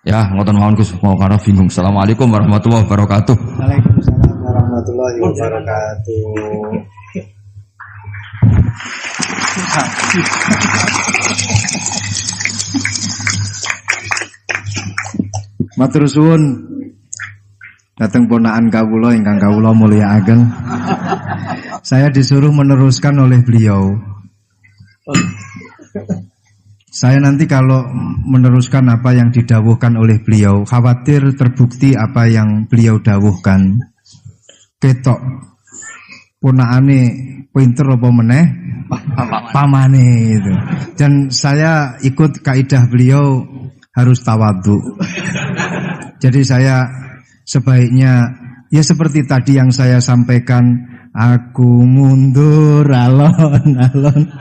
Ya, ngoten mawon Gus, mau karena bingung. Assalamualaikum warahmatullahi wabarakatuh. Waalaikumsalam warahmatullahi wabarakatuh. Matur suwun dateng ponakan kawula ingkang kawula mulyakaken. Saya disuruh meneruskan oleh beliau. Saya nanti kalau meneruskan apa yang didawuhkan oleh beliau, khawatir terbukti apa yang beliau dawuhkan. Ketok ponakane pinter apa meneh pamane itu. Dan saya ikut kaidah beliau harus tawadhu. Jadi saya sebaiknya ya seperti tadi yang saya sampaikan, aku mundur alon-alon.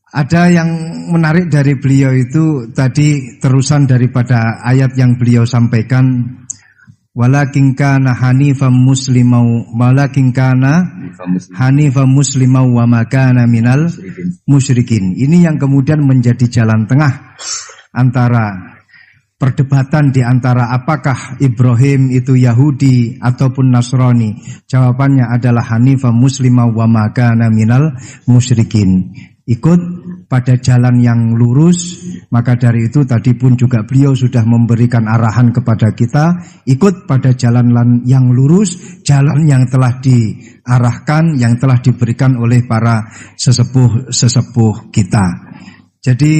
Ada yang menarik dari beliau itu tadi terusan daripada ayat yang beliau sampaikan, walakin kana hanifan muslimau wa ma kana minal musyrikin. Ini yang kemudian menjadi jalan tengah antara perdebatan di antara apakah Ibrahim itu Yahudi ataupun Nasrani. Jawabannya adalah hanifan muslimau wa ma kana minal musyrikin. Ikut pada jalan yang lurus. Maka dari itu tadi pun juga beliau sudah memberikan arahan kepada kita, ikut pada jalan yang lurus, jalan yang telah diarahkan, yang telah diberikan oleh para sesepuh kita. Jadi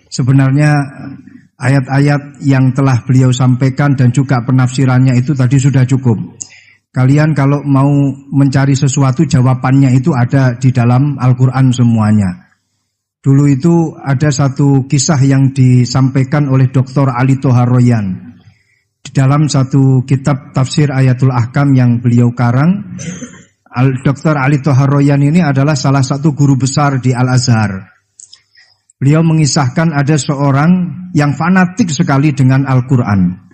sebenarnya ayat-ayat yang telah beliau sampaikan dan juga penafsirannya itu tadi sudah cukup. Kalian kalau mau mencari sesuatu, jawabannya itu ada di dalam Al-Quran semuanya. Dulu itu ada satu kisah yang disampaikan oleh Dr. Ali Toharoyan di dalam satu kitab tafsir Ayatul Ahkam yang beliau karang. Dr. Ali Toharoyan ini adalah salah satu guru besar di Al-Azhar. Beliau mengisahkan ada seorang yang fanatik sekali dengan Al-Quran.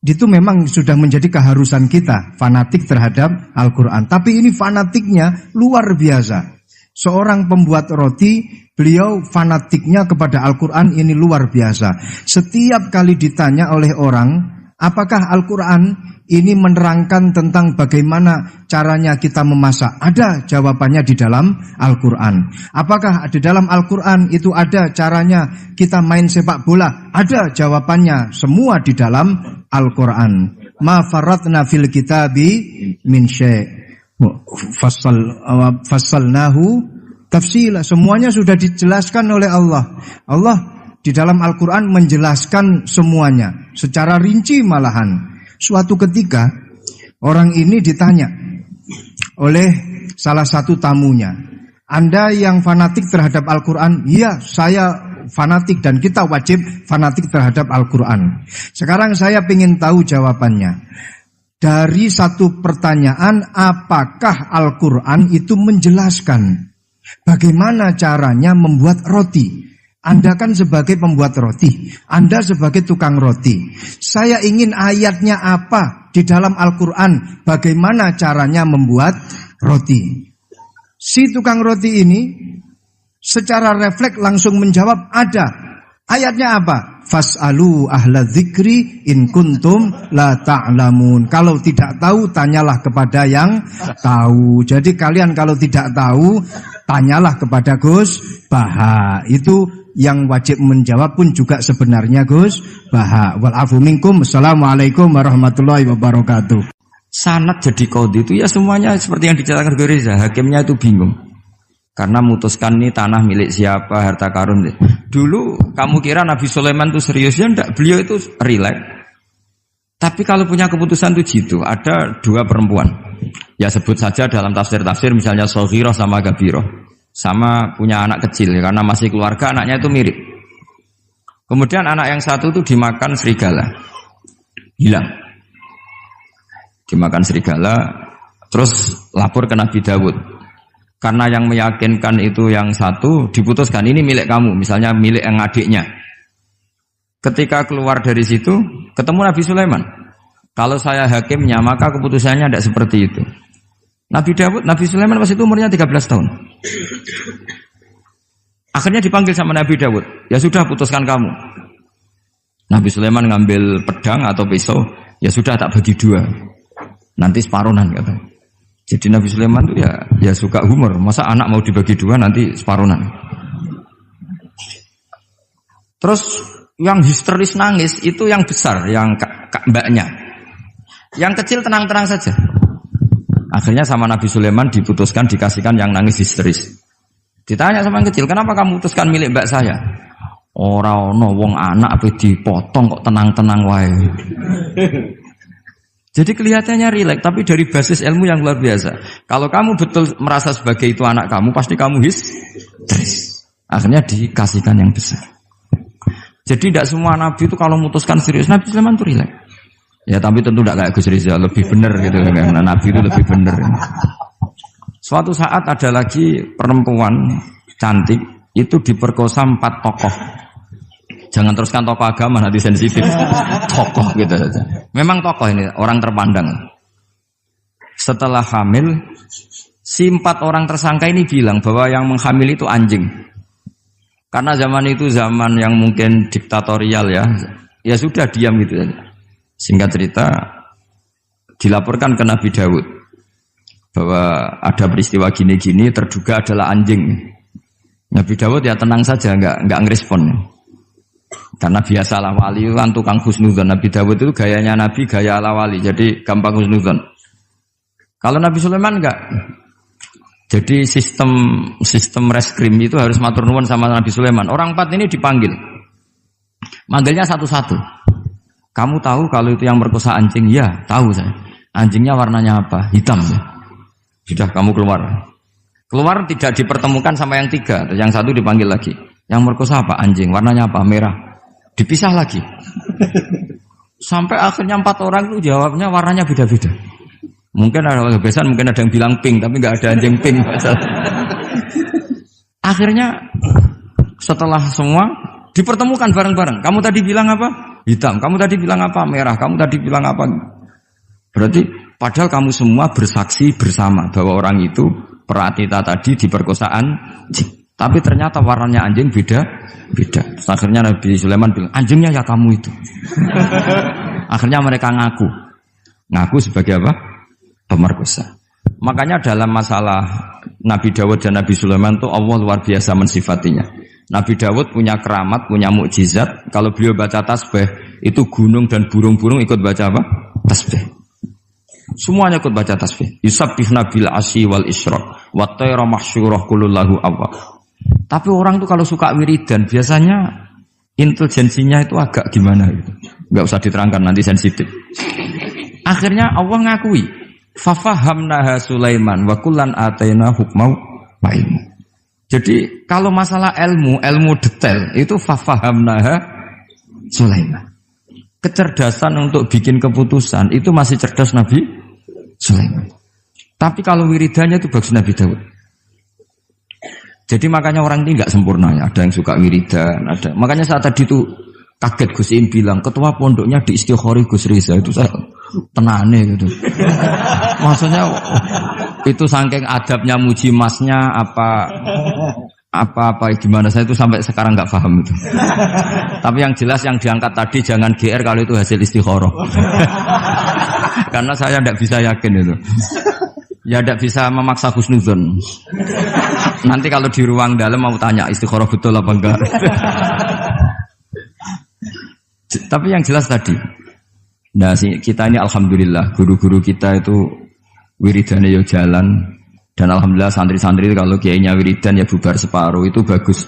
Itu memang sudah menjadi keharusan kita, fanatik terhadap Al-Quran. Tapi ini fanatiknya luar biasa. Seorang pembuat roti, beliau fanatiknya kepada Al-Quran ini luar biasa. Setiap kali ditanya oleh orang, apakah Al-Quran ini menerangkan tentang bagaimana caranya kita memasak? Ada jawabannya di dalam Al-Quran. Apakah di dalam Al-Quran itu ada caranya kita main sepak bola? Ada jawabannya, semua di dalam Al-Quran. Ma faratna fil kitabi min syai'. Fassalnahu tafsila. Semuanya sudah dijelaskan oleh Allah. Allah di dalam Al-Quran menjelaskan semuanya secara rinci malahan. Suatu ketika orang ini ditanya oleh salah satu tamunya, Anda yang fanatik terhadap Al-Quran? Iya, saya fanatik dan kita wajib fanatik terhadap Al-Quran. Sekarang saya ingin tahu jawabannya. Dari satu pertanyaan, apakah Al-Quran itu menjelaskan bagaimana caranya membuat roti? Anda kan sebagai pembuat roti, Anda sebagai tukang roti. Saya ingin ayatnya apa di dalam Al-Quran, bagaimana caranya membuat roti. Si tukang roti ini secara refleks langsung menjawab, ada. Ayatnya apa? Fas'alu ahla dzikri in kuntum la ta'lamun. Kalau tidak tahu, tanyalah kepada yang tahu. Jadi kalian kalau tidak tahu, tanyalah kepada Gus Baha. Itu yang wajib menjawab pun juga sebenarnya Gus Baha. Wal afu minkum. Assalamualaikum warahmatullahi wabarakatuh. Sanad jadi qadhi itu ya semuanya seperti yang diceritakan Reza. Hakimnya itu bingung. Karena memutuskan ini tanah milik siapa, harta karun. Dulu kamu kira Nabi Sulaiman itu serius, ya enggak, beliau itu rileks. Tapi kalau punya keputusan itu gitu, ada dua perempuan. Ya sebut saja dalam tafsir-tafsir misalnya Soghirah sama Gabiroh. Sama punya anak kecil, ya, karena masih keluarga anaknya itu mirip. Kemudian anak yang satu itu dimakan serigala. Hilang. Dimakan serigala, terus lapor ke Nabi Dawud. Karena yang meyakinkan itu yang satu, diputuskan ini milik kamu, misalnya milik yang adiknya. Ketika keluar dari situ, ketemu Nabi Sulaiman. Kalau saya hakimnya, maka keputusannya tidak seperti itu. Nabi Sulaiman pas itu umurnya 13 tahun. Akhirnya dipanggil sama Nabi Dawud. Ya sudah, putuskan kamu. Nabi Sulaiman ngambil pedang atau pisau. Ya sudah, tak bagi dua. Nanti separuhan katanya. Jadi Nabi Sulaiman itu ya suka humor. Masa anak mau dibagi dua nanti separuhan. Terus yang histeris nangis itu yang besar, yang mbaknya. Yang kecil tenang-tenang saja. Akhirnya sama Nabi Sulaiman diputuskan dikasihkan yang nangis histeris. Ditanya sama yang kecil, kenapa kamu putuskan milik mbak saya? Ora ono wong anak apa dipotong kok tenang-tenang wae. Jadi kelihatannya rileks, tapi dari basis ilmu yang luar biasa. Kalau kamu betul merasa sebagai itu anak kamu, pasti kamu histeris. Akhirnya dikasihkan yang besar. Jadi tidak semua nabi itu kalau memutuskan serius. Nabi Sulaiman itu rileks. Ya tapi tentu tidak kayak Gus Rizal, lebih benar gitu. Karena nabi itu lebih benar. Suatu saat ada lagi perempuan cantik itu diperkosa 4 tokoh. Jangan teruskan tokoh agama, nanti sensitif. Tokoh gitu saja. Memang tokoh ini, orang terpandang. Setelah hamil, si 4 orang tersangka ini bilang bahwa yang menghamil itu anjing. Karena zaman itu zaman yang mungkin diktatorial ya. Ya sudah, diam gitu saja. Singkat cerita, dilaporkan ke Nabi Dawud bahwa ada peristiwa gini-gini, terduga adalah anjing. Nabi Dawud ya tenang saja, enggak ngerespon. Karena biasalah wali itu kan tukang husnudzon. Nabi Dawud itu gayanya Nabi, gaya ala wali, jadi gampang husnudzon. Kalau Nabi Sulaiman enggak. Jadi sistem reskrim itu harus matur nuwun sama Nabi Sulaiman. Orang 4 ini dipanggil. Manggilnya satu-satu. Kamu tahu kalau itu yang merkosa anjing? Ya, tahu saya. Anjingnya warnanya apa? Hitam ya. Sudah kamu keluar. Keluar tidak dipertemukan sama yang 3. Yang 1 dipanggil lagi. Yang merkosa apa? Anjing. Warnanya apa? Merah. Dipisah lagi. Sampai akhirnya 4 orang itu jawabnya warnanya beda-beda. Mungkin ada kebiasaan, mungkin ada yang bilang pink, tapi nggak ada anjing pink. Akhirnya setelah semua dipertemukan bareng-bareng. Kamu tadi bilang apa? Hitam. Kamu tadi bilang apa? Merah. Kamu tadi bilang apa? Berarti padahal kamu semua bersaksi bersama bahwa orang itu Pratita tadi diperkosaan anjing. Tapi ternyata warnanya anjing beda. Terus akhirnya Nabi Sulaiman bilang, anjingnya ya kamu itu. Akhirnya mereka ngaku sebagai apa? Pemerkosa. Makanya dalam masalah Nabi Dawud dan Nabi Sulaiman itu Allah luar biasa mensifatinya. Nabi Dawud punya keramat, punya mukjizat. Kalau beliau baca tasbih, itu gunung dan burung-burung ikut baca apa? Tasbih. Semuanya ikut baca tasbih. Yusabbihna bil asyi wal isyraq wa tayra mahsyurah kulullahu awwab. Tapi orang tuh kalau suka wiridan biasanya intelijensinya itu agak gimana gitu. Enggak usah diterangkan nanti sensitif. Akhirnya Allah ngakui, fafahamnaha Sulaiman wa kullan ataina hukmau wa ilmu. Jadi kalau masalah ilmu detail itu fafahamnaha Sulaiman. Kecerdasan untuk bikin keputusan itu masih cerdas Nabi Sulaiman. Tapi kalau wiridannya itu bagus Nabi Dawud. Jadi makanya orang ini nggak sempurna ya. Ada yang suka wiridan, ada. Makanya saat tadi itu kaget Gus Im bilang ketua pondoknya di Istighori Gus Riza itu saya tenane gitu. Maksudnya itu saking adabnya muji masnya apa gimana saya itu sampai sekarang nggak paham itu. Tapi yang jelas yang diangkat tadi jangan GR kalau itu hasil istikharah. Karena saya tidak bisa yakin itu. Ya tidak bisa memaksa husnudzon. Nanti kalau di ruang dalam mau tanya istikharah betul apa enggak. Tapi yang jelas tadi. Nah, kita ini alhamdulillah guru-guru kita itu wiridannya ya jalan. Dan alhamdulillah santri-santri kalau kiainya wiridan ya bubar separuh itu bagus.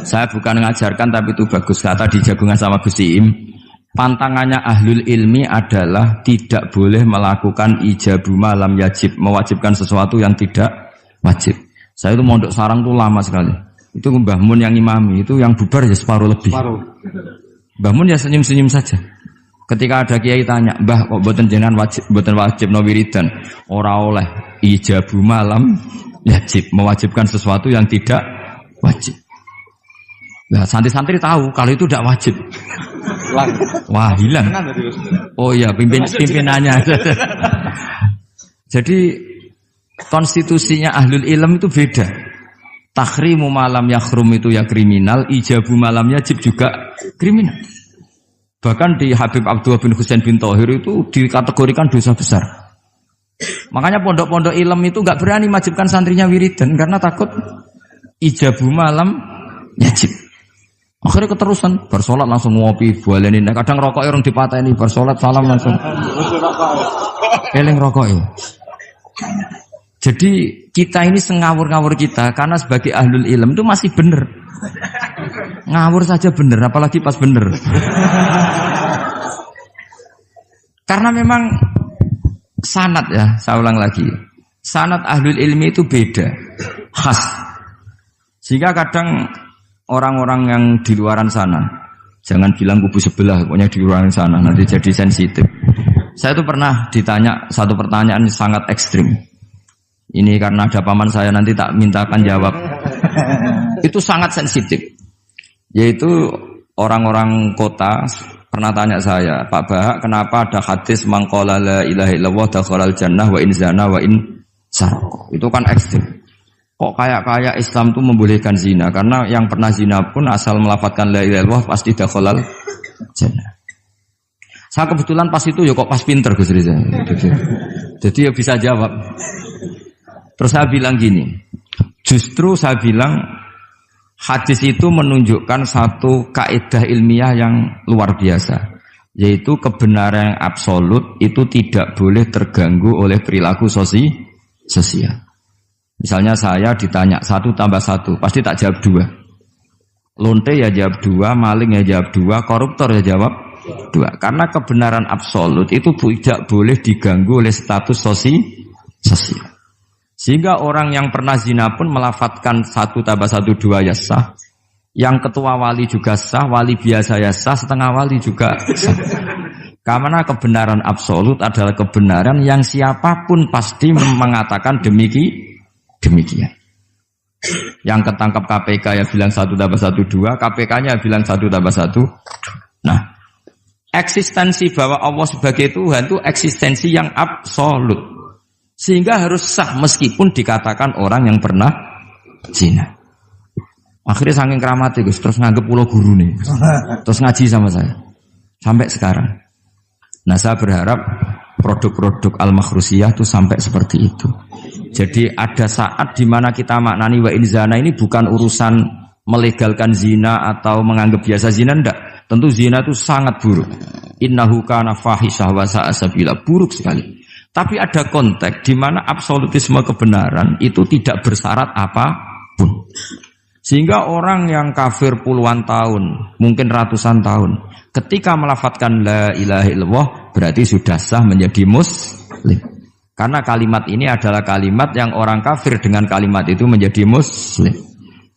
Saya bukan mengajarkan tapi itu bagus. Kata di jagungan sama Gus Iim, pantangannya ahlul ilmi adalah tidak boleh melakukan ijabu malam yajib, mewajibkan sesuatu yang tidak wajib. Saya itu mondok sarang tuh lama sekali. Itu Mbah Mun yang imami, itu yang bubar ya separuh lebih. Mbah Mun ya senyum-senyum saja. Ketika ada kiai tanya, Mbah kok boten jenengan boten wajib no wiridan? Ora oleh ijabu malam yajib, mewajibkan sesuatu yang tidak wajib. Nah, santri-santri tahu kalau itu tidak wajib. Wah, hilang. Oh iya, pimpinannya. Jadi konstitusinya ahlul ilm itu beda. Takhrimu malam yakhrum itu ya kriminal, ijabu malam yajib juga kriminal. Bahkan di Habib Abdullah bin Husain bin Thohir itu dikategorikan dosa besar. Makanya pondok-pondok ilm itu enggak berani wajibkan santrinya wiridan karena takut ijabu malam yajib. Akhirnya keterusan, bersolat langsung ngopi, bualenin. Kadang rokoknya orang dipatahin, bersolat salam langsung. Eling rokoknya. Jadi kita ini sengawur-ngawur kita karena sebagai ahlul ilm itu masih benar. Ngawur saja benar, apalagi pas benar. Karena memang sanad ya, saya ulang lagi. Sanad ahlul ilmi itu beda, khas. Sehingga kadang orang-orang yang di luaran sana, jangan bilang kubu sebelah, pokoknya di luaran sana, nanti jadi sensitif. Saya itu pernah ditanya satu pertanyaan sangat ekstrim. Ini karena ada paman saya nanti tak mintakan jawab. Itu sangat sensitif. Yaitu orang-orang kota pernah tanya saya, Pak Bahak, kenapa ada hadis mangqala la ilaha illallah dakhalal jannah wa in zana wa in sarqa. Itu kan ekstrim. Kok kayak Islam itu membolehkan zina? Karena yang pernah zina pun asal melafadzkan la ilaha illallah pasti dakhalal jannah. Saya kebetulan pas itu ya kok pas pinter Gus Riza. Jadi ya bisa jawab. Terus saya bilang gini, justru saya bilang Hadis itu menunjukkan satu kaidah ilmiah yang luar biasa, yaitu kebenaran yang absolut itu tidak boleh terganggu oleh perilaku sosial. Misalnya saya ditanya 1 tambah 1, pasti tak jawab 2. Lonte ya jawab 2, maling ya jawab 2, koruptor ya jawab 2. Karena kebenaran absolut itu tidak boleh diganggu oleh status sosial. Sehingga orang yang pernah zina pun melafatkan 1 tambah 1 2 ya sah. Yang ketua wali juga sah, wali biasa ya sah, setengah wali juga sah. Karena kebenaran absolut adalah kebenaran yang siapapun pasti mengatakan demikian. Yang ketangkap KPK ya bilang 1 tambah 1 2, KPK-nya bilang 1 tambah 1. Nah, eksistensi bahwa Allah sebagai Tuhan itu eksistensi yang absolut. Sehingga harus sah meskipun dikatakan orang yang pernah zina. Akhirnya saking keramatnya Gus, terus nganggep pulau guru nih, terus ngaji sama saya sampai sekarang. Nah saya berharap produk-produk al-makhrusiyah itu sampai seperti itu. Jadi ada saat di mana kita maknani wa in zina ini bukan urusan melegalkan zina atau menganggap biasa zina, enggak. Tentu zina itu sangat buruk. Innahu kana fahisyah wa sa'a sabila, buruk sekali. Tapi ada konteks di mana absolutisme kebenaran itu tidak bersyarat apapun. Sehingga orang yang kafir puluhan tahun, mungkin ratusan tahun, ketika melafadzkan la ilaha illallah berarti sudah sah menjadi muslim. Karena kalimat ini adalah kalimat yang orang kafir dengan kalimat itu menjadi muslim.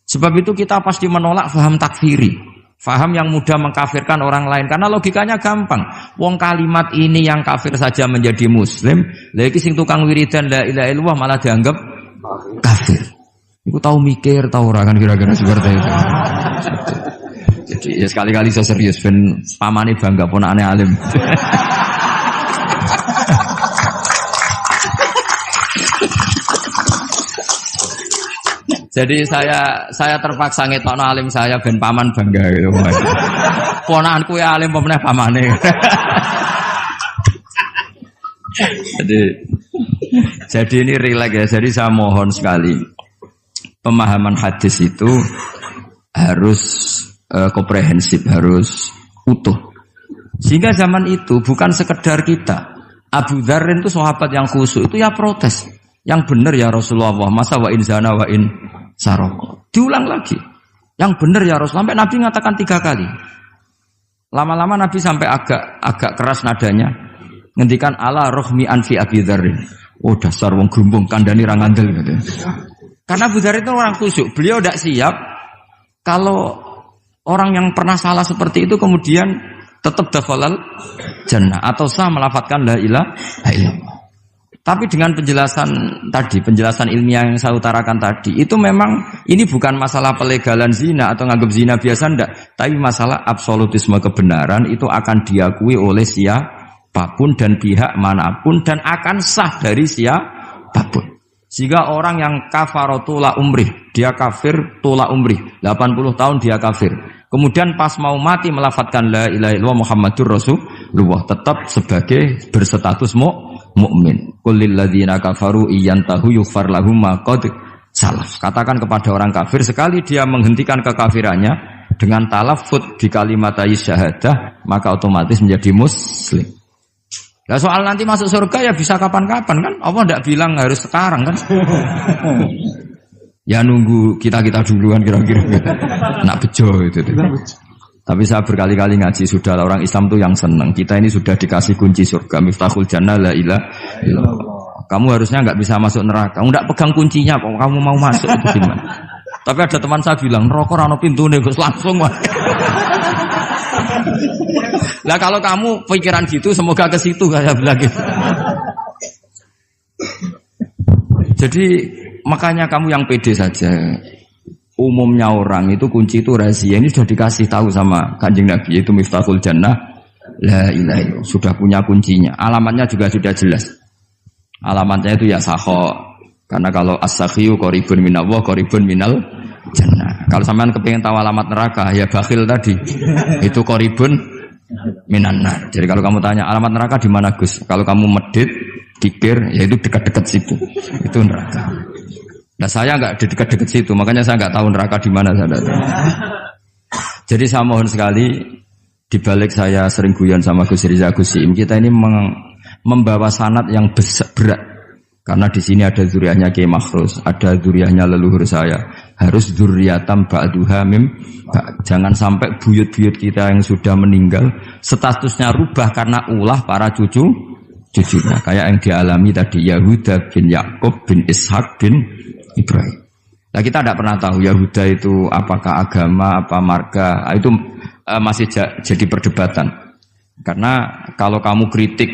Sebab itu kita pasti menolak faham takfiri. Faham yang mudah mengkafirkan orang lain. Karena logikanya gampang. Wong kalimat ini yang kafir saja menjadi muslim. Lagi sing tukang wiridan la ilaha illallah malah dianggap kafir. Iku tahu mikir, tahu orang kan kira-kira seperti itu. Jadi ya sekali-kali saya serius. Ben pamane bangga ponakane alim. Jadi saya terpaksa ngetokno alim saya ben paman bangga gitu. Ponakanku ya alim pemeneh pamane. Jadi ini rileks ya. Jadi saya mohon sekali pemahaman hadis itu harus komprehensif, harus utuh. Sehingga zaman itu bukan sekedar kita. Abu Dzar itu sahabat yang khusyuk itu ya protes. Yang benar ya Rasulullah, masa wa in zana wa in saroko. Diulang lagi. Yang benar ya Rasulullah. Sampai Nabi mengatakan 3 kali. Lama-lama Nabi sampai agak keras nadanya. Ngendikan ala rohmi anfi Abi Dzarrin. Oh dasar wong grumbung kandhani ra ngandel gitu. Karena Abu Dzar itu orang khusyuk. Beliau tidak siap kalau orang yang pernah salah seperti itu kemudian tetap dakhalal jannah atau sah melafadzkan la ilaha illallah. Tapi dengan penjelasan ilmiah yang saya utarakan tadi, itu memang ini bukan masalah pelegalan zina atau nganggap zina biasa, enggak. Tapi masalah absolutisme kebenaran itu akan diakui oleh siapapun dan pihak manapun dan akan sah dari siapapun. Sehingga orang yang kafaro tula umrih, dia kafir tula umrih, 80 tahun dia kafir. Kemudian pas mau mati melafadzkan la ilaha illallah Muhammadur Rasulullah, tetap sebagai berstatus mukmin. Qul lil ladzina kafaru iyantahu yughfar lahum ma qad salaf. Katakan kepada orang kafir sekali dia menghentikan kekafirannya dengan talaffuz di kalimat syahadah maka otomatis menjadi muslim. Nah soal nanti masuk surga ya bisa kapan-kapan kan? Allah tidak bilang harus sekarang kan? Ya nunggu kita duluan kira-kira. Nak bejo itu. Tapi saya berkali-kali ngaji sudah orang Islam tuh yang senang. Kita ini sudah dikasih kunci surga, miftahul jannah la ilaha illallah. Kamu harusnya enggak bisa masuk neraka. Enggak pegang kuncinya kok kamu mau masuk itu gimana? Tapi ada teman saya bilang, "Neraka ora ono pintune, Gus, langsung wae." Lah kalau kamu pikiran gitu semoga ke situ kayak bilang gitu. Jadi makanya kamu yang pede saja. Umumnya orang itu kunci itu rahasia. Ini sudah dikasih tahu sama Kanjeng Nabi, yaitu miftahul jannah la ilaha illallah. Sudah punya kuncinya. Alamatnya juga sudah jelas. Alamatnya itu ya sakho. Karena kalau as-sakhiyu qaribun minallah, qaribun minal jannah. Kalau sampean kepengin tahu alamat neraka, ya bakhil tadi. Itu qaribun minannar. Jadi kalau kamu tanya alamat neraka di mana Gus? Kalau kamu medit, pikir, ya itu dekat-dekat situ. Itu neraka. Nah saya nggak di dekat-dekat situ, makanya saya nggak tahu neraka di mana saya tahu. Jadi saya mohon sekali, di balik saya sering guyon sama Gus Riza Gus Im, kita ini membawa sanad yang berat. Karena di sini ada zuriatnya Kiai Makhrus, ada zuriatnya leluhur saya. Harus zuriatam ba'duha mim. Jangan sampai buyut-buyut kita yang sudah meninggal statusnya rubah karena ulah para cucunya. Kayak yang dialami tadi Yahuda bin Yakub bin Ishak bin Ibrahim. Nah kita tidak pernah tahu Yahuda itu apakah agama, apa marga. Itu masih jadi perdebatan. Karena kalau kamu kritik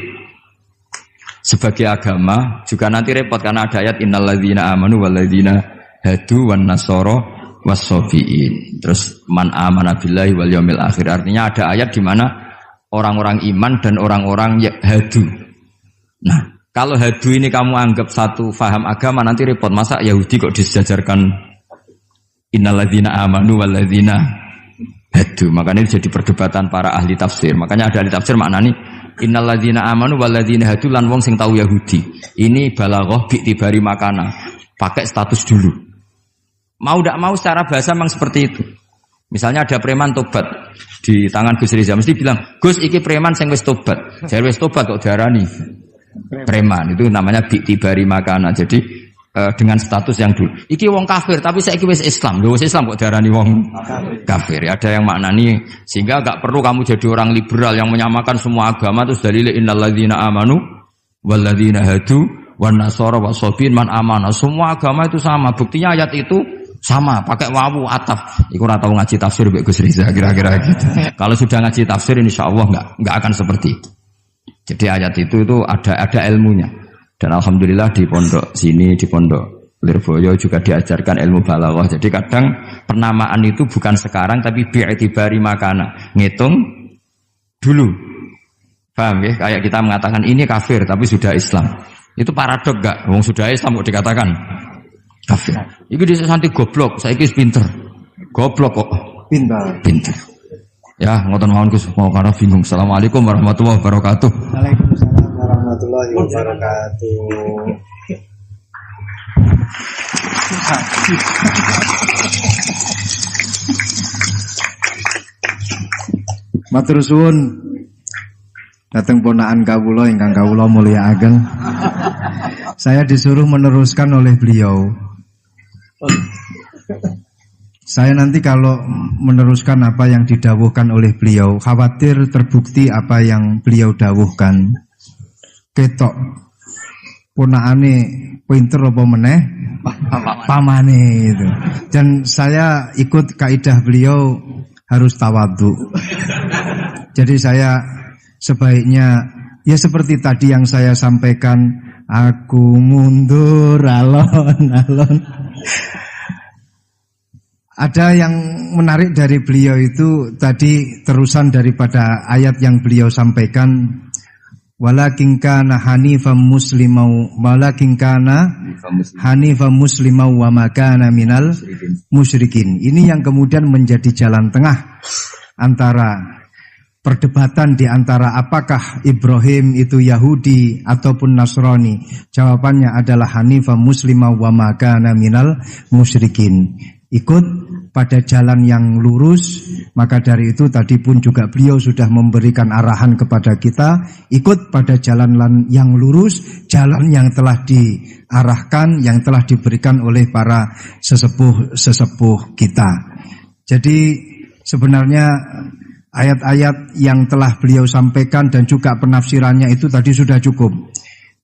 sebagai agama juga nanti repot karena ada ayat innalladzina amanu walladzina hadu wan nasara wassabiin. Terus man amana billahi wal yaumil akhir. Artinya ada ayat di mana orang-orang iman dan orang-orang hadu. Nah, kalau hadu ini kamu anggap satu faham agama nanti repot. Masa Yahudi kok disejajarkan innalladzina amanu walladzina hadu. Makanya ini jadi perdebatan para ahli tafsir. Makanya ada ahli tafsir maknani innalladzina amanu walladzina hadu lan wong sing tau Yahudi. Ini balaghah bi'tibari makana. Pakai status dulu. Mau tidak mau secara bahasa memang seperti itu. Misalnya ada preman tobat di tangan Gus Riza mesti bilang, "Gus iki preman sing wis tobat." Jare wis tobat kok diarani preman. Itu namanya bi'tibari makana. Jadi dengan status yang dulu. Iki wong kafir tapi saiki wis Islam. Lho wis Islam kok diarani wong kafir. Ada yang maknani sehingga enggak perlu kamu jadi orang liberal yang menyamakan semua agama terus dalile innalladzina amanu walladzina hadu wan nasara wasabiin man amana. Semua agama itu sama. Buktinya ayat itu sama, pakai wawu ataf. Iku ora tau ngaji tafsir mbek Gus Riza kira-kira gitu. Kalau sudah ngaji tafsir insyaallah enggak akan seperti itu. Jadi ayat itu ada ilmunya. Dan alhamdulillah di pondok sini, di pondok Lirboyo juga diajarkan ilmu balaghah. Jadi kadang penamaan itu bukan sekarang tapi bi'tibari makana. Ngitung dulu. Paham ya? Kayak kita mengatakan ini kafir tapi sudah Islam. Itu paradok enggak? Wong sudah Islam kok dikatakan kafir. Iku dhisik santi goblok, saiki wis pinter. Goblok kok pinter. Ya, ngoten mawon Gus, mau karena bingung. Assalamualaikum warahmatullahi wabarakatuh. Waalaikumsalam warahmatullahi wabarakatuh. Matur suwun dateng ponakan kawula ingkang kawula mulyakaken. Saya disuruh meneruskan oleh beliau. Saya nanti kalau meneruskan apa yang didawuhkan oleh beliau, khawatir terbukti apa yang beliau dawuhkan. Ketok ponakane pinter apa meneh pamane itu. Dan saya ikut kaidah beliau harus tawadhu. Jadi saya sebaiknya ya seperti tadi yang saya sampaikan, aku mundur alon-alon. Ada yang menarik dari beliau itu tadi terusan daripada ayat yang beliau sampaikan, walakin kana hanifan muslimau wa ma kana minal musyrikin. Ini yang kemudian menjadi jalan tengah antara perdebatan di antara apakah Ibrahim itu Yahudi ataupun Nasrani. Jawabannya adalah hanifan muslimau wa ma kana minal musyrikin. Ikut pada jalan yang lurus. Maka dari itu tadi pun juga beliau sudah memberikan arahan kepada kita, ikut pada jalan yang lurus, jalan yang telah diarahkan, yang telah diberikan oleh para sesepuh kita. Jadi sebenarnya ayat-ayat yang telah beliau sampaikan dan juga penafsirannya itu tadi sudah cukup.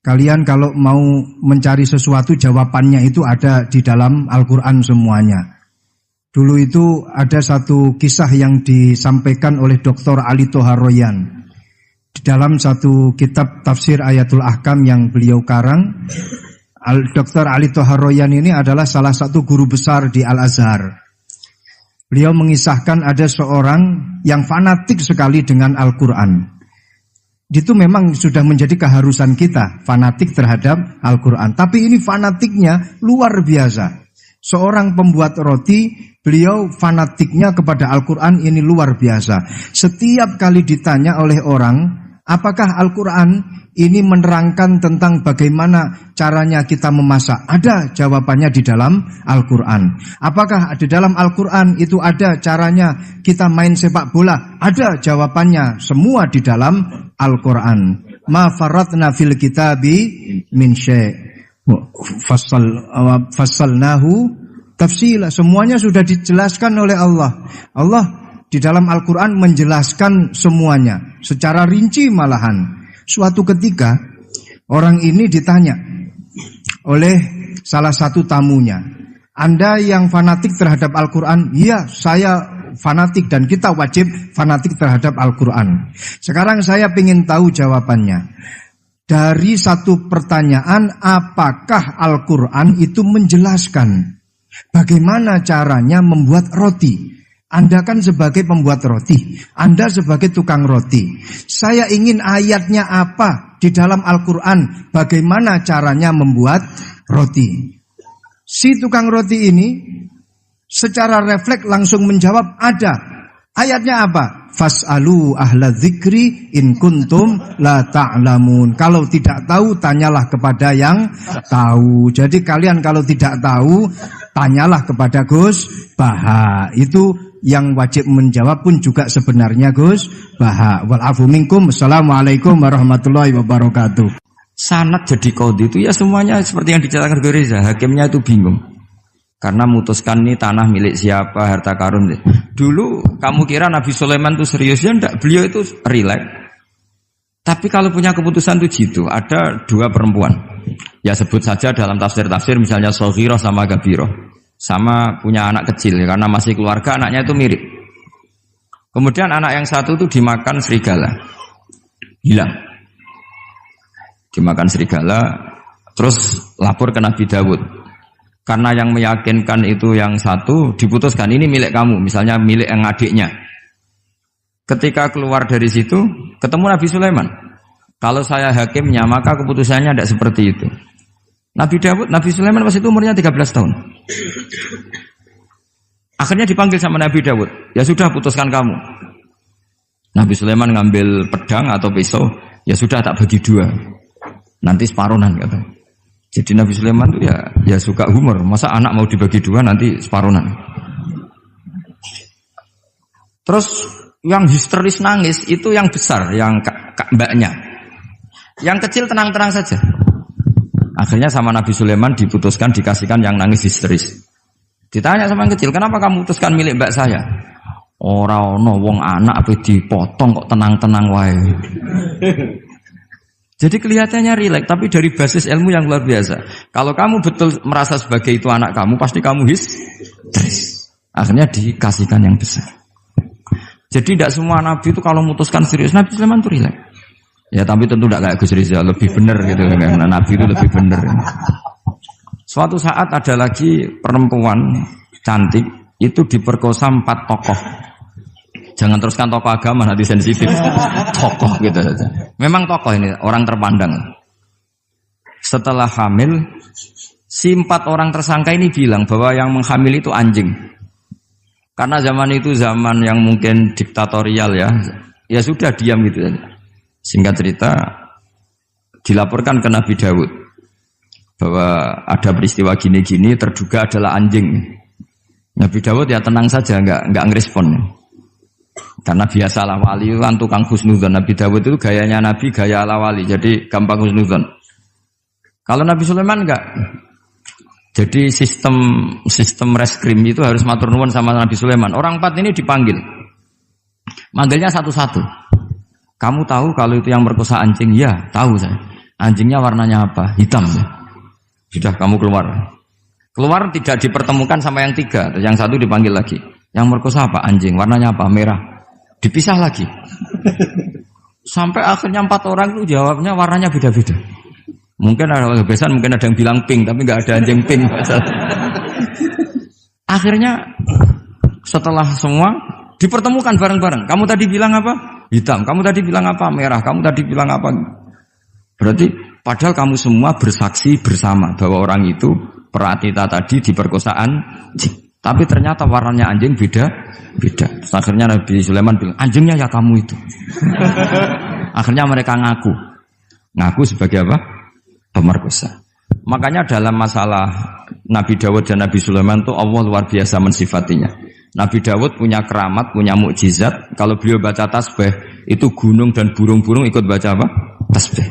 Kalian kalau mau mencari sesuatu, jawabannya itu ada di dalam Al-Quran semuanya. Dulu itu ada satu kisah yang disampaikan oleh Dr. Ali Toharoyan. Di dalam satu kitab tafsir Ayatul Ahkam yang beliau karang, Dr. Ali Toharoyan ini adalah salah satu guru besar di Al-Azhar. Beliau mengisahkan ada seorang yang fanatik sekali dengan Al-Quran. Itu memang sudah menjadi keharusan kita, fanatik terhadap Al-Quran. Tapi ini fanatiknya luar biasa. Seorang pembuat roti, beliau fanatiknya kepada Al-Quran ini luar biasa. Setiap kali ditanya oleh orang, Apakah Al-Quran ini menerangkan tentang bagaimana caranya kita memasak? Ada jawabannya di dalam Al-Quran. Apakah di dalam Al-Quran itu ada caranya kita main sepak bola? Ada jawabannya, semua di dalam Al-Quran. Ma faratna fil kitabi min syai' fassalnahu tafsila. Semuanya sudah dijelaskan oleh Allah. Allah di dalam Al-Quran menjelaskan semuanya secara rinci malahan. Suatu ketika orang ini ditanya oleh salah satu tamunya, Anda yang fanatik terhadap Al-Quran? Iya, saya fanatik dan kita wajib fanatik terhadap Al-Quran. Sekarang saya ingin tahu jawabannya. Dari satu pertanyaan, apakah Al-Quran itu menjelaskan bagaimana caranya membuat roti? Anda kan sebagai pembuat roti, Anda sebagai tukang roti. Saya ingin ayatnya apa di dalam Al-Quran, bagaimana caranya membuat roti. Si tukang roti ini secara refleks langsung menjawab, ada. Ayatnya apa? Fas'alu ahla dzikri in kuntum la ta'lamun. Kalau tidak tahu, tanyalah kepada yang tahu. Jadi kalian kalau tidak tahu, tanyalah kepada Gus Baha. Itu yang wajib menjawab pun juga sebenarnya Gus Baha. Wal afu minkum. Assalamualaikum warahmatullahi wabarakatuh. Sanad jadi qadhi itu ya semuanya seperti yang diceritakan Reza. Hakimnya itu bingung. Karena memutuskan ini tanah milik siapa, harta karun. Dulu kamu kira Nabi Sulaiman itu serius, ya enggak, beliau itu rileks. Tapi kalau punya keputusan itu gitu, ada dua perempuan. Ya sebut saja dalam tafsir-tafsir misalnya Soghirah sama Gabiroh. Sama punya anak kecil, karena masih keluarga anaknya itu mirip. Kemudian anak yang satu itu dimakan serigala. Hilang. Dimakan serigala, terus lapor ke Nabi Dawud. Karena yang meyakinkan itu yang satu, diputuskan ini milik kamu, misalnya milik yang adiknya. Ketika keluar dari situ, ketemu Nabi Sulaiman. Kalau saya hakimnya, maka keputusannya tidak seperti itu. Nabi Sulaiman pas itu umurnya 13 tahun. Akhirnya dipanggil sama Nabi Dawud. Ya sudah, putuskan kamu. Nabi Sulaiman ngambil pedang atau pisau. Ya sudah, tak bagi dua. Nanti separuhan kata. Jadi Nabi Sulaiman itu ya suka humor. Masa anak mau dibagi dua nanti separuhan. Terus yang histeris nangis itu yang besar, yang mbaknya. Yang kecil tenang-tenang saja. Akhirnya sama Nabi Sulaiman diputuskan dikasihkan yang nangis histeris. Ditanya sama yang kecil, kenapa kamu putuskan milik mbak saya? Ora ono wong anak apa dipotong kok tenang-tenang wae. Jadi kelihatannya rileks, tapi dari basis ilmu yang luar biasa. Kalau kamu betul merasa sebagai itu anak kamu, pasti kamu histeris. Akhirnya dikasihkan yang besar. Jadi tidak semua nabi itu kalau memutuskan serius. Nabi Sulaiman itu rileks. Ya tapi tentu tidak kayak Gus Rizal, lebih benar gitu kan. Nabi itu lebih benar. Suatu saat ada lagi perempuan cantik itu diperkosa 4 tokoh. Jangan teruskan tokoh agama, nanti sensitif. Tokoh gitu saja. Memang tokoh ini orang terpandang. Setelah hamil, si 4 orang tersangka ini bilang bahwa yang menghamil itu anjing. Karena zaman itu zaman yang mungkin diktatorial ya. Ya sudah diam gitu saja. Singkat cerita, dilaporkan ke Nabi Dawud bahwa ada peristiwa gini-gini, terduga adalah anjing. Nabi Dawud ya tenang saja, enggak ngerespon. Karena biasalah wali itu kan tukang husnudzon. Nabi Dawud itu gayanya Nabi, gaya ala wali, jadi gampang husnudzon. Kalau Nabi Sulaiman enggak. Jadi sistem reskrim itu harus matur nuwun sama Nabi Sulaiman. Orang 4 ini dipanggil. Manggilnya satu-satu. Kamu tahu kalau itu yang merkosa anjing? Ya, tahu saya. Anjingnya warnanya apa? Hitam. Sudah, kamu keluar. Keluar tidak dipertemukan sama yang 3. Yang 1 dipanggil lagi. Yang merkosa apa? Anjing. Warnanya apa? Merah. Dipisah lagi. Sampai akhirnya 4 orang itu jawabnya warnanya beda-beda. Mungkin ada kebiasaan, mungkin ada yang bilang pink, tapi nggak ada anjing pink. Akhirnya setelah semua dipertemukan bareng-bareng. Kamu tadi bilang apa? Hitam. Kamu tadi bilang apa? Merah. Kamu tadi bilang apa? Berarti padahal kamu semua bersaksi bersama bahwa orang itu Pratita tadi diperkosaan anjing. Tapi ternyata warnanya anjing beda. Terus akhirnya Nabi Sulaiman bilang, anjingnya ya kamu itu. Akhirnya mereka ngaku sebagai apa? Pemerkosa. Makanya dalam masalah Nabi Dawud dan Nabi Sulaiman itu Allah luar biasa mensifatinya. Nabi Dawud punya keramat, punya mukjizat. Kalau beliau baca tasbih, itu gunung dan burung-burung ikut baca apa? Tasbih.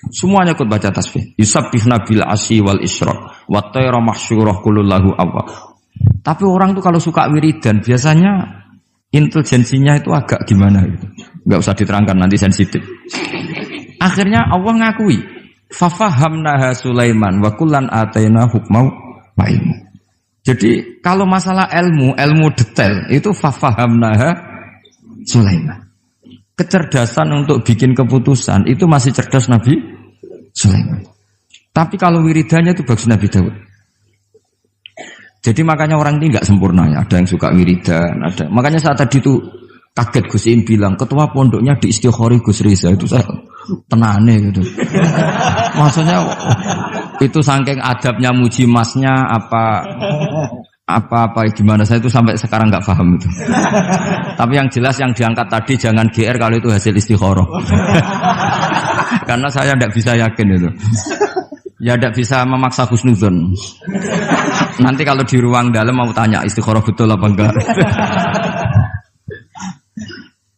Semuanya ikut baca tasbih. Yusabbihna bil asyi wal isyraq wa tayra mahsyurah kulullahu awwab. Tapi orang tuh kalau suka wiridan biasanya intelijensinya itu agak gimana gitu. Enggak usah diterangkan nanti sensitif. Akhirnya Allah ngakui, fafahamnaha Sulaiman wa kullan ataina hukmau wa ilmu. Jadi kalau masalah ilmu detail itu fafahamnaha Sulaiman. Kecerdasan untuk bikin keputusan itu masih cerdas Nabi Sulaiman. Tapi kalau wiridannya itu bagus Nabi Dawud. Jadi makanya orang ini nggak sempurna ya. Ada yang suka wiridan, ada. Makanya saat tadi itu kaget Gus Im bilang ketua pondoknya di Istighori Gus Riza itu saya tenane gitu. Maksudnya itu saking adabnya muji masnya apa gimana saya itu sampai sekarang nggak paham itu. Tapi yang jelas yang diangkat tadi jangan GR kalau itu hasil istikharah. Karena saya tidak bisa yakin itu. Ya tidak bisa memaksa husnuzon. Nanti kalau di ruang dalam mau tanya istikharah betul apa enggak.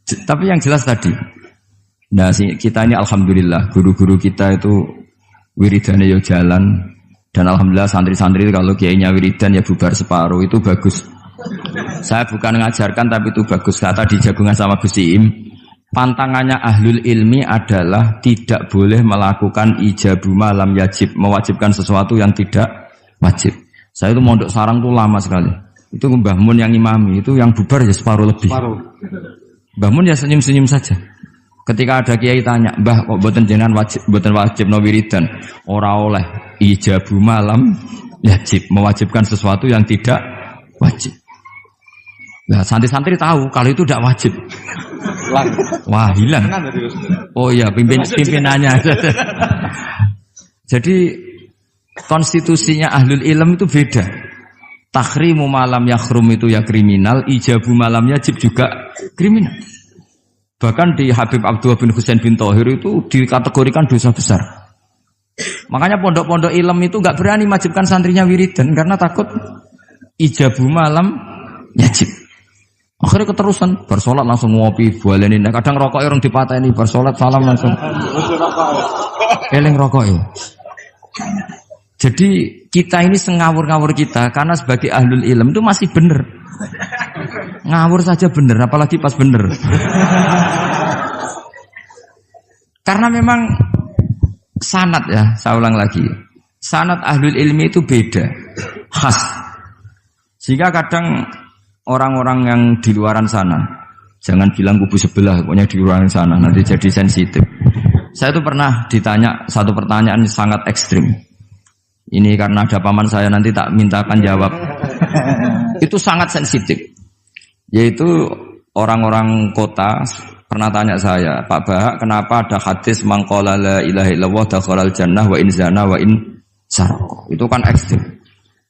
Tapi yang jelas tadi. Nah kita ini alhamdulillah guru-guru kita itu wiridannya ya jalan. Dan alhamdulillah santri-santri kalau kiainya wiridan ya bubar separuh itu bagus. Saya bukan mengajarkan tapi itu bagus. Kata di jagungan sama Gus Iim. Pantangannya ahlul ilmi adalah tidak boleh melakukan ijabu malam yajib, mewajibkan sesuatu yang tidak wajib. Saya itu mondok sarang tuh lama sekali. Itu Mbah Mun yang imami, itu yang bubar ya separuh lebih. Mbah Mun ya senyum-senyum saja. Ketika ada kiai tanya, "Mbah kok boten jenengan boten wajib no wiridan?" Ora oleh ijabu malam yajib, mewajibkan sesuatu yang tidak wajib. Nah, santri-santri tahu kalau itu tidak wajib. Wah, hilang. Oh iya, pimpinannya. Jadi konstitusinya ahlul ilm itu beda. Tahrimu malam yakhrum itu ya kriminal, ijabu malam yajib juga kriminal. Bahkan di Habib Abdullah bin Husain bin Thohir itu dikategorikan dosa besar. Makanya pondok-pondok ilm itu enggak berani wajibkan santrinya wiridan karena takut ijabu malam yajib. Akhirnya keterusan, bersolat langsung ngopi, bualenin. Kadang rokok orang dipatahin, bersolat salam langsung. Eling rokok ya. Jadi kita ini sengawur-ngawur kita karena sebagai ahlul ilm itu masih benar. Ngawur saja benar, apalagi pas benar. Karena memang sanad ya, saya ulang lagi. Sanad ahlul ilmi itu beda, khas. Sehingga kadang orang-orang yang di luaran sana, jangan bilang kubu sebelah, pokoknya di luaran sana, nanti jadi sensitif. Saya itu pernah ditanya satu pertanyaan sangat ekstrim. Ini karena ada paman saya nanti tak mintakan jawab. Itu sangat sensitif. Yaitu orang-orang kota pernah tanya saya, Pak Bahak, kenapa ada hadis mangqala la ilaha illallah dakhalal jannah wa in zana wa in sarqa. Itu kan ekstrim.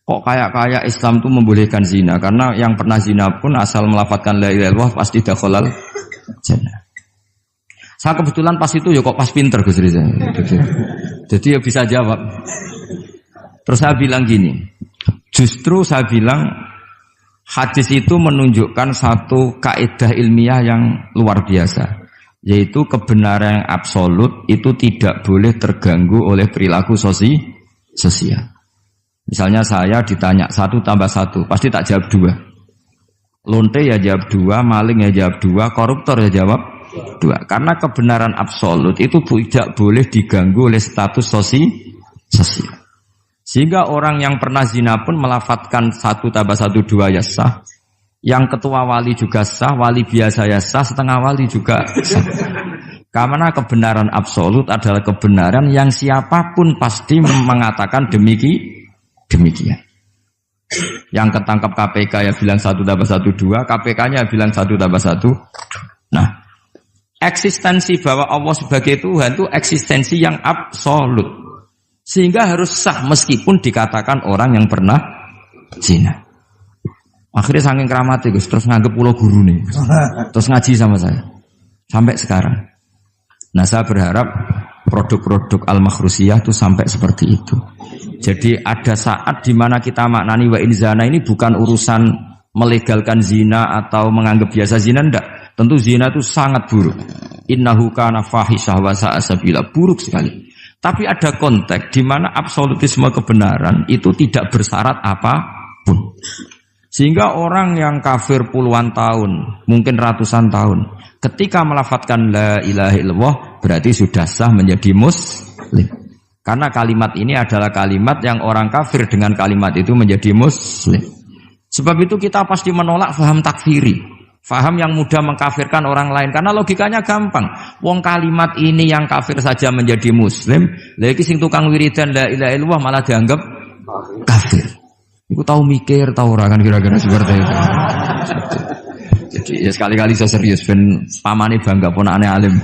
Kok kayak Islam itu membolehkan zina? Karena yang pernah zina pun asal melafadzkan la ilaha illallah pasti dakhalal jannah. Saya kebetulan pas itu ya kok pas pinter Gus Riza. Jadi ya bisa jawab. Terus saya bilang gini, justru saya bilang hadis itu menunjukkan satu kaidah ilmiah yang luar biasa, yaitu kebenaran yang absolut itu tidak boleh terganggu oleh perilaku sosial. Misalnya saya ditanya 1 tambah 1, pasti tak jawab 2. Lonte ya jawab 2, maling ya jawab 2, koruptor ya jawab 2. Karena kebenaran absolut itu tidak boleh diganggu oleh status sosial. Sehingga orang yang pernah zina pun melafadzkan 1 tambah 1 2 ya sah. Yang ketua wali juga sah, wali biasa ya sah, setengah wali juga sah. Karena kebenaran absolut adalah kebenaran yang siapapun pasti mengatakan demikian. Yang ketangkap KPK ya bilang 1 tambah 1 2, KPK-nya bilang 1 tambah 1. Nah, eksistensi bahwa Allah sebagai Tuhan itu eksistensi yang absolut. Sehingga harus sah meskipun dikatakan orang yang pernah zina. Akhirnya saking keramatnya Gus, terus nganggep pulau guru nih. Terus ngaji sama saya. Sampai sekarang. Nah, saya berharap produk-produk al-makhrusiyah itu sampai seperti itu. Jadi ada saat di mana kita maknani wa in zana ini bukan urusan melegalkan zina atau menganggap biasa zina, enggak. Tentu zina itu sangat buruk. Innahu kana fahisyah wa sa'a sabila, buruk sekali. Tapi ada konteks di mana absolutisme kebenaran itu tidak bersyarat apapun. Sehingga orang yang kafir puluhan tahun, mungkin ratusan tahun, ketika melafadzkan la ilaha illallah berarti sudah sah menjadi muslim. Karena kalimat ini adalah kalimat yang orang kafir dengan kalimat itu menjadi muslim. Sebab itu kita pasti menolak faham takfiri. Faham yang mudah mengkafirkan orang lain. Karena logikanya gampang. Wong kalimat ini yang kafir saja menjadi muslim. Lagi sing tukang wiridan la ilaha illallah malah dianggap kafir. Iku tahu mikir, tahu orang kan kira-kira seperti itu. Jadi ya sekali-kali saya serius. Ben pamane bangga ponakane alim.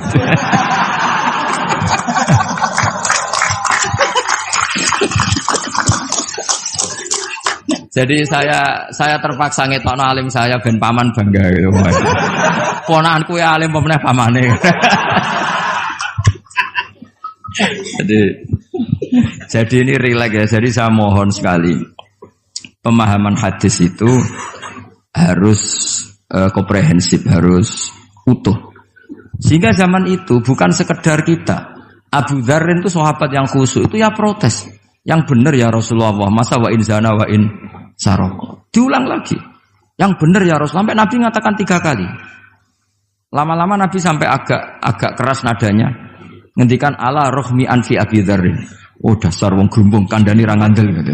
Jadi saya terpaksa ngetokno alim saya ben paman bangga gitu. Ponakanku ya alim pemeneh pamane. Jadi ini rileks ya. Jadi saya mohon sekali pemahaman hadis itu harus komprehensif, harus utuh. Sehingga zaman itu bukan sekedar kita. Abu Dzar itu sahabat yang khusyuk itu ya protes. Yang benar ya Rasulullah, masa wa in zana wa in sarok. Diulang lagi. Yang benar ya Rasulullah. Sampai Nabi mengatakan 3 kali. Lama-lama Nabi sampai agak keras nadanya. Ngendikan ala rohmi anfi Abi Dzarrin. Oh dasar wong grumbung kandhani ra ngandel gitu.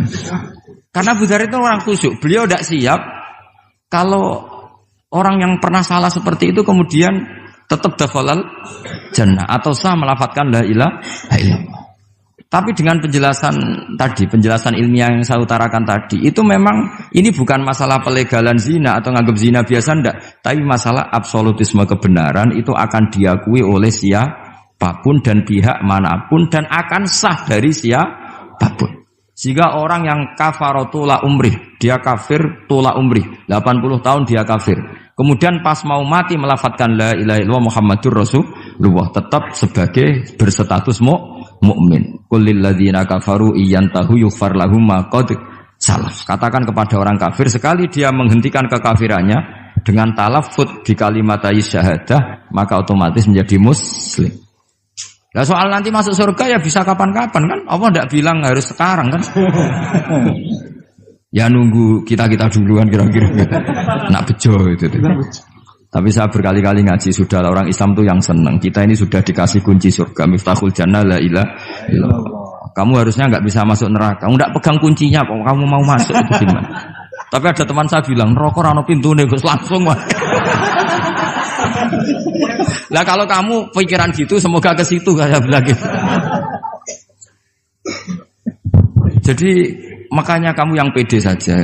Karena Abu Dzar itu orang khusyuk. Beliau tidak siap kalau orang yang pernah salah seperti itu kemudian tetap dakhalal jannah atau sah melafadzkan la ilaha illallah. Tapi dengan penjelasan ilmiah yang saya utarakan tadi, itu memang ini bukan masalah pelegalan zina atau nganggap zina biasa, enggak. Tapi masalah absolutisme kebenaran itu akan diakui oleh siapapun dan pihak manapun dan akan sah dari siapapun. Sehingga orang yang kafar tula umrih, dia kafir tula umrih, 80 tahun dia kafir. Kemudian pas mau mati melafadzkan la ilaha illallah Muhammadur Rasulullah, tetap sebagai berstatus mukmin. Qul lil ladzina kafaru iyantahu yughfar lahum ma qad salaf. Katakan kepada orang kafir sekali dia menghentikan kekafirannya dengan talaffuz di kalimat syahadah, maka otomatis menjadi muslim. Nah soal nanti masuk surga ya bisa kapan-kapan kan? Allah tidak bilang harus sekarang kan? Ya nunggu kita duluan kira-kira. Nak bejo itu. Tapi saya berkali-kali ngaji sudah orang Islam tuh yang senang. Kita ini sudah dikasih kunci surga, miftahul jannah la ilaha illallah. Kamu harusnya nggak bisa masuk neraka. Kamu nggak pegang kuncinya, kok kamu mau masuk itu gimana? Tapi ada teman saya bilang, neraka ora ono pintune Gus, langsung wae. Lah kalau kamu pikiran gitu semoga ke situ saya bilang gitu. Jadi makanya kamu yang pede saja.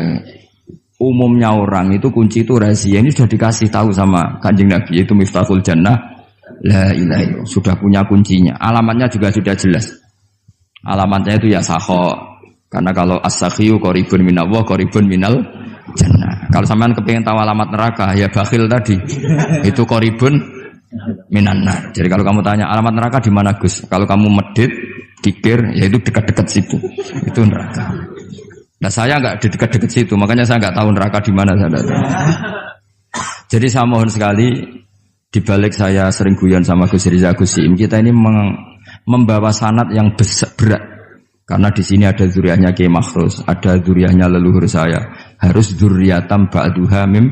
Umumnya orang itu kunci itu rahasia. Ini sudah dikasih tahu sama Kanjeng Nabi, yaitu miftahul jannah la ilaha illallah. Sudah punya kuncinya. Alamatnya juga sudah jelas. Alamatnya itu ya sakho. Karena kalau as-sakhiyu qaribun minallah, qaribun minal jannah. Kalau sampean kepengin tahu alamat neraka, ya bakhil tadi. Itu qaribun minannar. Jadi kalau kamu tanya alamat neraka di mana Gus? Kalau kamu medit, pikir, ya itu dekat-dekat situ. Itu neraka. Nah saya nggak di dekat-dekat situ, makanya saya nggak tahu neraka di mana. Jadi saya mohon sekali, dibalik saya sering guyon sama Gus Riza Gus Siim, kita ini membawa sanad yang berat. Karena di sini ada zuriatnya Kiai Makhrus, ada zuriatnya leluhur saya. Harus zuriatam ba'duha mim.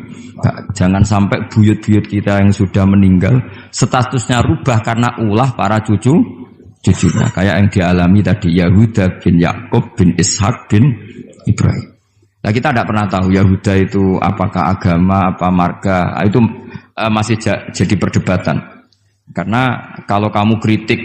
Jangan sampai buyut-buyut kita yang sudah meninggal statusnya rubah karena ulah para cucunya. Kayak yang dialami tadi Yahuda bin Yakub bin Ishak bin Ibrahim. Nah kita tidak pernah tahu Yahuda itu apakah agama, apa marga. Itu masih jadi perdebatan. Karena kalau kamu kritik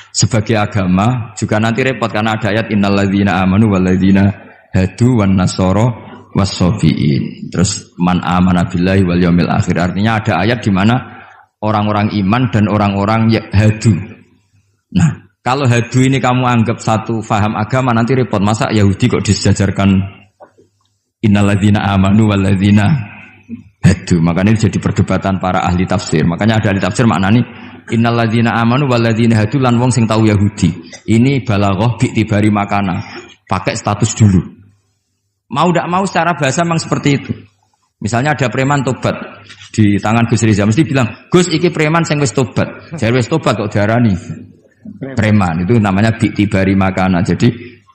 sebagai agama juga nanti repot karena ada ayat innalladzina amanu walladzina hadu wan nasara wassabiin. Terus man amana billahi wal yaumil akhir. Artinya ada ayat di mana orang-orang iman dan orang-orang hadu. Nah, kalau hadu ini kamu anggap satu faham agama nanti repot. Masa Yahudi kok disejajarkan innalladzina amanu walladzina hadu. Makanya ini jadi perdebatan para ahli tafsir. Makanya ada ahli tafsir maknanya Innalladzina amanu walladzina hadu lan wong sing tau Yahudi. Ini balaghah bi tibari makana. Pakai status dulu. Mau tidak mau secara bahasa memang seperti itu. Misalnya ada preman tobat di tangan Gus Riza, mesti bilang, Gus iki preman sing wis tobat. Jare wis tobat kok diarani preman. Itu namanya bi tibari makana. Jadi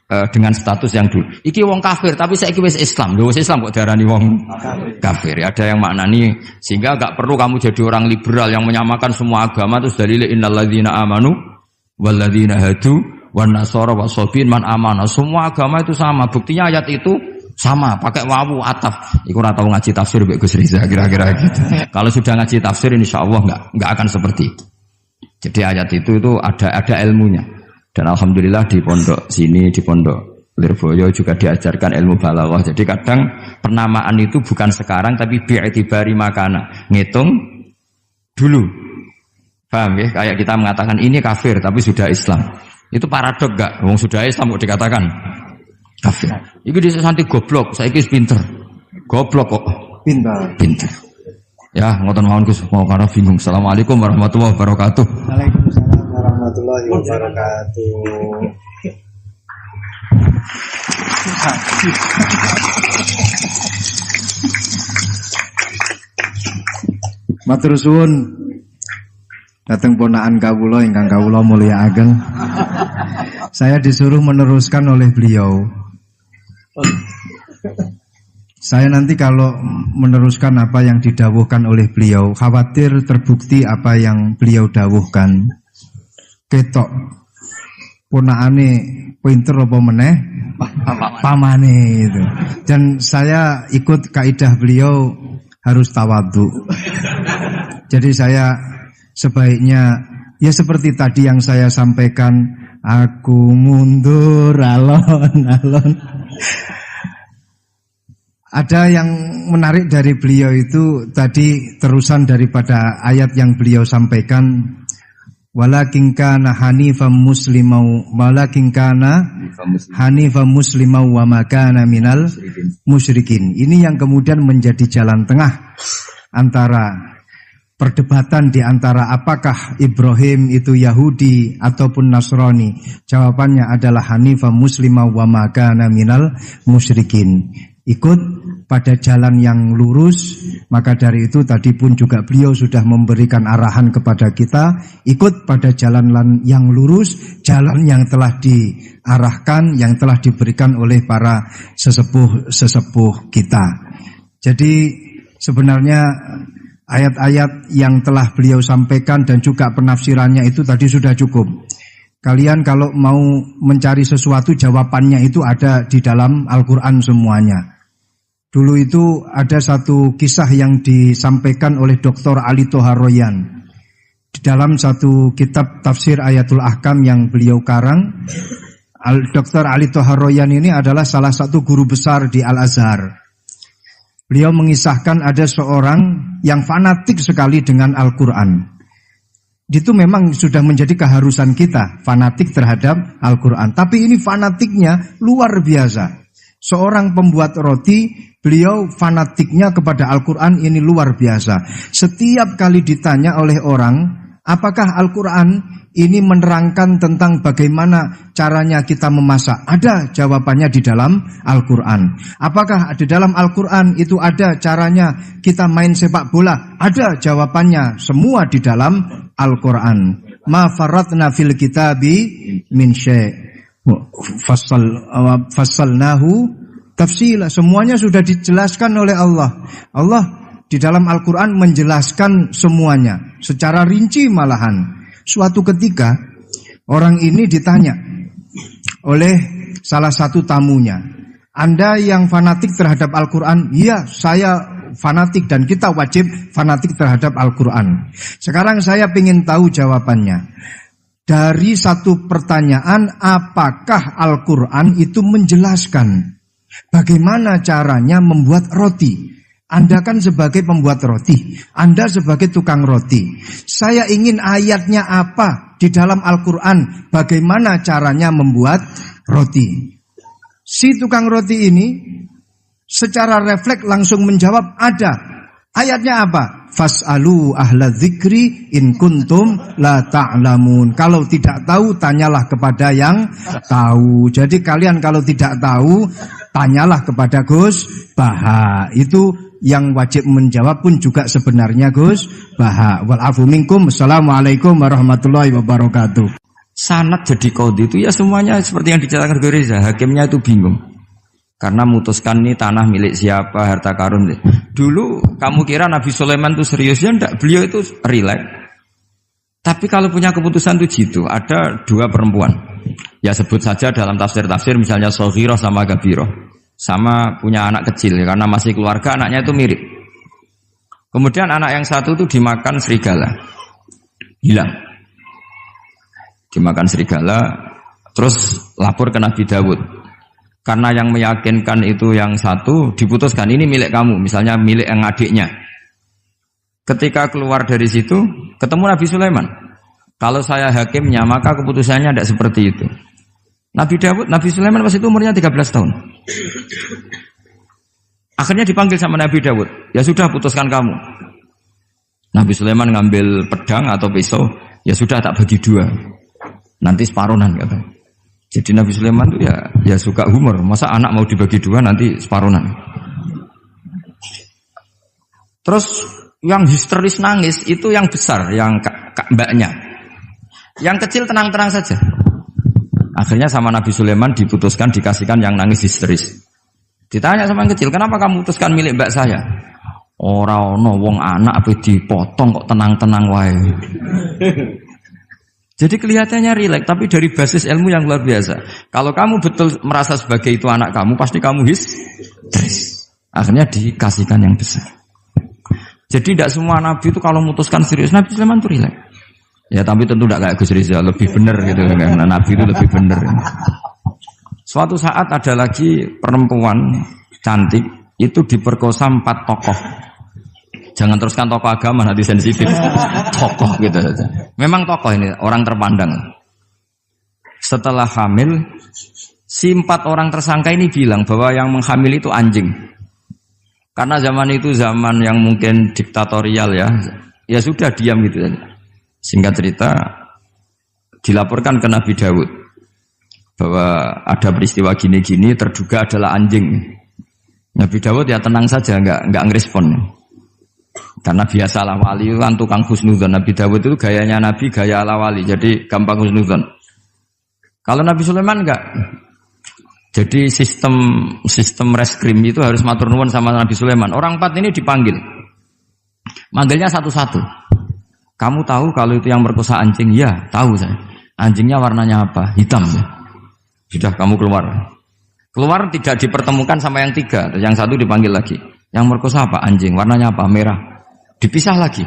dengan status yang dulu. Iki wong kafir tapi saiki wis Islam. Lho wis Islam kok diarani wong kafir. Ada yang maknani sehingga enggak perlu kamu jadi orang liberal yang menyamakan semua agama terus dalile innalladzina amanu walladzina hadu wan nasara wasabin man amana. Semua agama itu sama. Buktinya ayat itu sama, pakai wawu ataf. Iku ora tau ngaji tafsir Mbak Gus Riza kira-kira gitu. Kalau sudah ngaji tafsir insyaallah enggak akan seperti itu. Jadi ayat itu ada ilmunya. Dan alhamdulillah di pondok sini, di pondok Lirboyo juga diajarkan ilmu balaghah. Jadi kadang penamaan itu bukan sekarang tapi bi'tibari makana. Ngitung dulu. Paham ya? Kayak kita mengatakan ini kafir tapi sudah Islam. Itu paradok enggak? Wong sudah Islam kok dikatakan kafir. Iku dhisik santi goblok, saiki wis pinter. Goblok kok pinter. Ya, ngoten mawon Gus, mau karo bingung. Assalamualaikum warahmatullahi wabarakatuh. Waalaikumsalam warahmatullahi wabarakatuh. Matur suwun dateng ponakan kawula ingkang kawula mulyakaken. Saya disuruh meneruskan oleh beliau. Saya nanti kalau meneruskan apa yang didawuhkan oleh beliau, khawatir terbukti apa yang beliau dawuhkan. Ketok ponakane pinter apa meneh pamane itu. Dan saya ikut kaidah beliau harus tawadhu. Jadi saya sebaiknya ya seperti tadi yang saya sampaikan, aku mundur alon-alon. Ada yang menarik dari beliau itu tadi terusan daripada ayat yang beliau sampaikan, walakin kana hanifan muslimau wa ma kana minal musyrikin. Ini yang kemudian menjadi jalan tengah antara perdebatan di antara apakah Ibrahim itu Yahudi ataupun Nasrani. Jawabannya adalah hanifan muslimau wa ma kana minal musyrikin. Ikut pada jalan yang lurus. Maka dari itu tadi pun juga beliau sudah memberikan arahan kepada kita, ikut pada jalan yang lurus, jalan yang telah diarahkan, yang telah diberikan oleh para sesepuh kita. Jadi sebenarnya ayat-ayat yang telah beliau sampaikan dan juga penafsirannya itu tadi sudah cukup. Kalian kalau mau mencari sesuatu, jawabannya itu ada di dalam Al-Quran semuanya. Dulu itu ada satu kisah yang disampaikan oleh Dr. Ali Toharoyan. Di dalam satu kitab tafsir Ayatul Ahkam yang beliau karang, Dr. Ali Toharoyan ini adalah salah satu guru besar di Al-Azhar. Beliau mengisahkan ada seorang yang fanatik sekali dengan Al-Quran. Itu memang sudah menjadi keharusan kita, fanatik terhadap Al-Quran. Tapi ini fanatiknya luar biasa. Seorang pembuat roti, beliau fanatiknya kepada Al-Quran ini luar biasa. Setiap kali ditanya oleh orang, apakah Al-Quran ini menerangkan tentang bagaimana caranya kita memasak? Ada jawabannya di dalam Al-Quran. Apakah di dalam Al-Quran itu ada caranya kita main sepak bola? Ada jawabannya, semua di dalam Al-Quran. Ma faratna fil kitabi min syai'. Fassalnahu tafsila. Semuanya sudah dijelaskan oleh Allah. Allah di dalam Al-Quran menjelaskan semuanya secara rinci malahan. Suatu ketika orang ini ditanya oleh salah satu tamunya, Anda yang fanatik terhadap Al-Quran? Iya, saya fanatik dan kita wajib fanatik terhadap Al-Quran. Sekarang saya ingin tahu jawabannya. Dari satu pertanyaan, apakah Al-Quran itu menjelaskan bagaimana caranya membuat roti? Anda kan sebagai pembuat roti, Anda sebagai tukang roti. Saya ingin ayatnya apa di dalam Al-Quran, bagaimana caranya membuat roti. Si tukang roti ini secara refleks langsung menjawab, ada. Ayatnya apa? Fas'alu ahla dzikri in kuntum la ta'lamun. Kalau tidak tahu, tanyalah kepada yang tahu. Jadi kalian kalau tidak tahu, tanyalah kepada Gus Baha. Itu yang wajib menjawab pun juga sebenarnya Gus Baha. Wal afu minkum. Assalamualaikum warahmatullahi wabarakatuh. Sanad jadi qadhi itu ya semuanya seperti yang diceritakan Reza. Hakimnya itu bingung. Karena memutuskan ini tanah milik siapa, harta karun. Dulu kamu kira Nabi Sulaiman itu serius, ya enggak, beliau itu rileks. Tapi kalau punya keputusan itu gitu, ada dua perempuan. Ya sebut saja dalam tafsir-tafsir misalnya Soghirah sama Gabiroh. Sama punya anak kecil, karena masih keluarga anaknya itu mirip. Kemudian anak yang satu itu dimakan serigala. Hilang. Dimakan serigala, terus lapor ke Nabi Dawud. Karena yang meyakinkan itu yang satu diputuskan ini milik kamu, misalnya milik yang adiknya. Ketika keluar dari situ ketemu Nabi Sulaiman. Kalau saya hakimnya maka keputusannya tidak seperti itu. Nabi Sulaiman pas itu umurnya 13 tahun. Akhirnya dipanggil sama Nabi Dawud. Ya sudah putuskan kamu. Nabi Sulaiman ngambil pedang atau pisau. Ya sudah tak bagi dua. Nanti separuhan katanya. Jadi Nabi Sulaiman itu ya suka humor. Masa anak mau dibagi dua nanti separuhan. Terus yang histeris nangis itu yang besar, yang mbaknya. Yang kecil tenang-tenang saja. Akhirnya sama Nabi Sulaiman diputuskan dikasihkan yang nangis histeris. Ditanya sama yang kecil, kenapa kamu putuskan milik mbak saya? Ora ono wong anak apa dipotong kok tenang-tenang wae. Jadi kelihatannya rileks, tapi dari basis ilmu yang luar biasa. Kalau kamu betul merasa sebagai itu anak kamu, pasti kamu histeris. Akhirnya dikasihkan yang besar. Jadi tidak semua nabi itu kalau memutuskan serius. Nabi Sulaiman itu rileks. Ya tapi tentu tidak kayak Gus Rizal, lebih benar gitu kan. Nabi itu lebih benar. Suatu saat ada lagi perempuan cantik itu diperkosa 4 tokoh. Jangan teruskan tokoh agama, nanti sensitif. Tokoh gitu saja. Memang tokoh ini, orang terpandang. Setelah hamil, si 4 orang tersangka ini bilang bahwa yang menghamil itu anjing. Karena zaman itu zaman yang mungkin diktatorial ya. Ya sudah diam gitu saja. Singkat cerita, dilaporkan ke Nabi Dawud. Bahwa ada peristiwa gini-gini, terduga adalah anjing. Nabi Dawud ya tenang saja, enggak ngerespon. Karena biasalah wali itu kan tukang husnudzon. Nabi Dawud itu gayanya Nabi, gaya ala wali. Jadi gampang husnudzon. Kalau Nabi Sulaiman enggak. Jadi sistem reskrim itu harus matur nuwun sama Nabi Sulaiman. Orang 4 ini dipanggil. Manggilnya satu-satu. Kamu tahu kalau itu yang merkosa anjing? Ya, tahu saya. Anjingnya warnanya apa? Hitam ya. Sudah kamu keluar. Keluar tidak dipertemukan sama yang 3. Yang satu dipanggil lagi. Yang merkosa apa? Anjing. Warnanya apa? Merah. Dipisah lagi.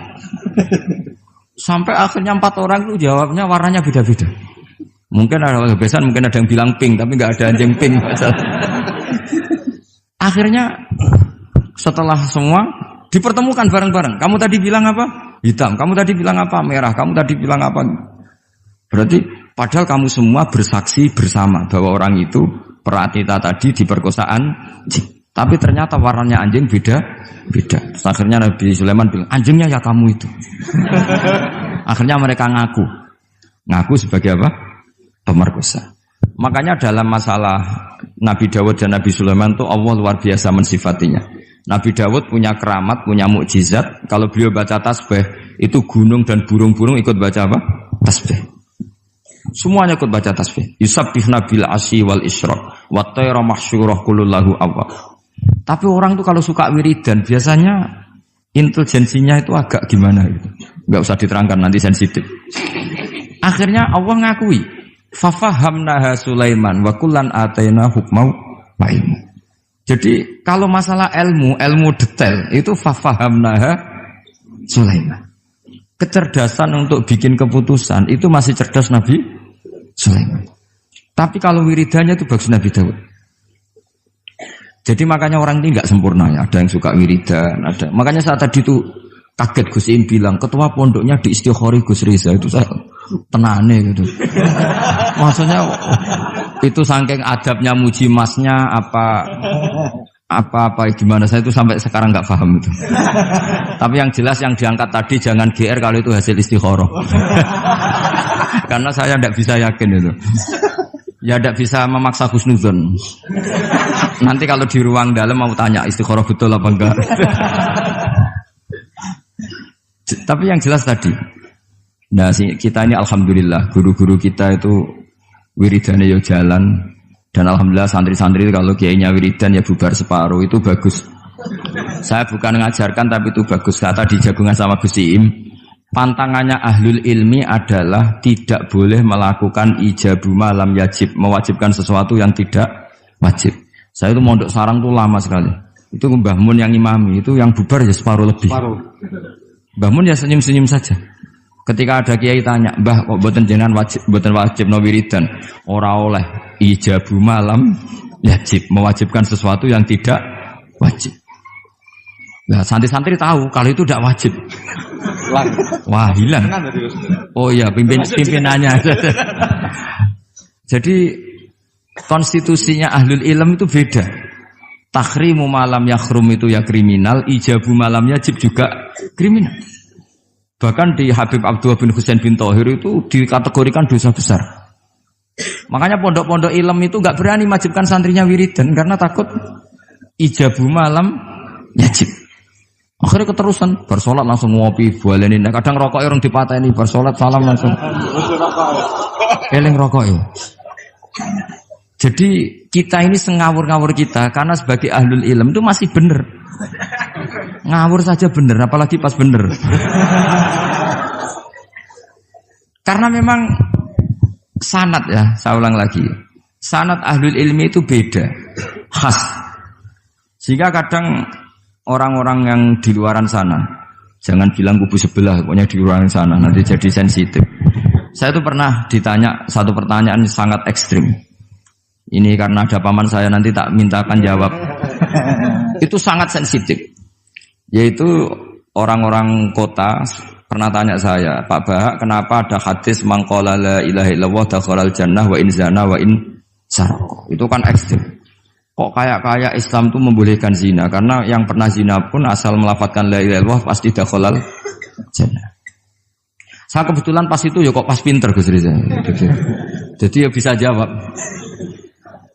Sampai akhirnya 4 orang itu jawabnya warnanya beda-beda. Mungkin ada kebiasaan, mungkin ada yang bilang pink, tapi nggak ada anjing pink. Akhirnya setelah semua dipertemukan bareng-bareng. Kamu tadi bilang apa? Hitam. Kamu tadi bilang apa? Merah. Kamu tadi bilang apa? Berarti padahal kamu semua bersaksi bersama bahwa orang itu Pratita tadi diperkosaan anjing. Tapi ternyata warnanya anjing beda. Terus akhirnya Nabi Sulaiman bilang, anjingnya ya kamu itu. Akhirnya mereka ngaku sebagai apa? Pemerkosa. Makanya dalam masalah Nabi Dawud dan Nabi Sulaiman itu Allah luar biasa mensifatinya. Nabi Dawud punya keramat, punya mukjizat. Kalau beliau baca tasbih, itu gunung dan burung-burung ikut baca apa? Tasbih. Semuanya ikut baca tasbih. Yusabbihna bil asyi wal isyraq wa tayra mahsyurah kulullahu awwab. Tapi orang tuh kalau suka wiridan biasanya intelijensinya itu agak gimana gitu. Enggak usah diterangkan nanti sensitif. Akhirnya Allah ngakui, fafahamnaha Sulaiman wa kullan ataina hukmau wa ilmu. Jadi kalau masalah ilmu detail itu fafahamnaha Sulaiman. Kecerdasan untuk bikin keputusan itu masih cerdas Nabi Sulaiman. Tapi kalau wiridannya itu bagus Nabi Dawud. Jadi makanya orang ini nggak sempurna ya. Ada yang suka wiridan, ada. Makanya saat tadi itu kaget Gus Im bilang ketua pondoknya di Istighori Gus Riza itu saya tenane gitu. Maksudnya itu saking adabnya muji masnya apa apa gimana, saya itu sampai sekarang nggak paham itu. Tapi yang jelas yang diangkat tadi jangan GR kalau itu hasil istikharah. Karena saya tidak bisa yakin itu. Ya tidak bisa memaksa husnudzon. Nanti kalau di ruang dalam mau tanya istikharah betul apa enggak. Tapi yang jelas tadi. Nah, kita ini alhamdulillah guru-guru kita itu wiridane yo jalan. Dan alhamdulillah santri-santri kalau kiainya wiridan ya bubar separuh, itu bagus. Saya bukan mengajarkan tapi itu bagus. Kata di Jagungan sama Gus Iim, pantangannya ahlul ilmi adalah tidak boleh melakukan ijabu malam yajib, mewajibkan sesuatu yang tidak wajib. Saya itu mondok sarang tuh lama sekali. Itu Mbah Mun yang imami, itu yang bubar ya separuh lebih. Mbah Mun ya senyum-senyum saja. Ketika ada kiai tanya, "Mbah, kok mboten jenengan mboten wajib no wiridan?" Ora oleh ijabu malam yajib, mewajibkan sesuatu yang tidak wajib. Nah, santri-santri tahu kalau itu tidak wajib. Wah, hilang. Oh iya, pimpinannya. Jadi konstitusinya ahlul ilm itu beda. Tahrimu malam yakhrum itu ya kriminal, ijabu malam yajib juga kriminal. Bahkan di Habib Abdullah bin Husain bin Thohir itu dikategorikan dosa besar. Makanya pondok-pondok ilm itu nggak berani wajibkan santrinya wiridan karena takut ijabu malam yajib. Akhirnya keterusan, bersolat langsung ngopi, bualenin. Kadang rokok orang dipatahin, bersolat salam langsung. Eling rokok ya. Jadi kita ini sengawur-ngawur kita karena sebagai ahlul ilm itu masih benar. Ngawur saja benar, apalagi pas benar. Karena memang sanad ya, saya ulang lagi. Sanad ahlul ilmi itu beda, khas. Sehingga kadang orang-orang yang di luaran sana, jangan bilang kubu sebelah, pokoknya di luaran sana, nanti jadi sensitif. Saya itu pernah ditanya satu pertanyaan sangat ekstrim. Ini karena ada paman saya, nanti tak mintakan jawab. Itu sangat sensitif. Yaitu orang-orang kota pernah tanya saya, "Pak Bahak, kenapa ada hadis mangqala la ilaha illallah dakhalal jannah wa in zana wa in sarqa?" Itu kan ekstrim. Kok kayak Islam itu membolehkan zina? Karena yang pernah zina pun asal melafadzkan la ilaha illallah pasti dakhalal jannah. Saya kebetulan pas itu ya kok pas pinter Gus Riza. Jadi ya bisa jawab.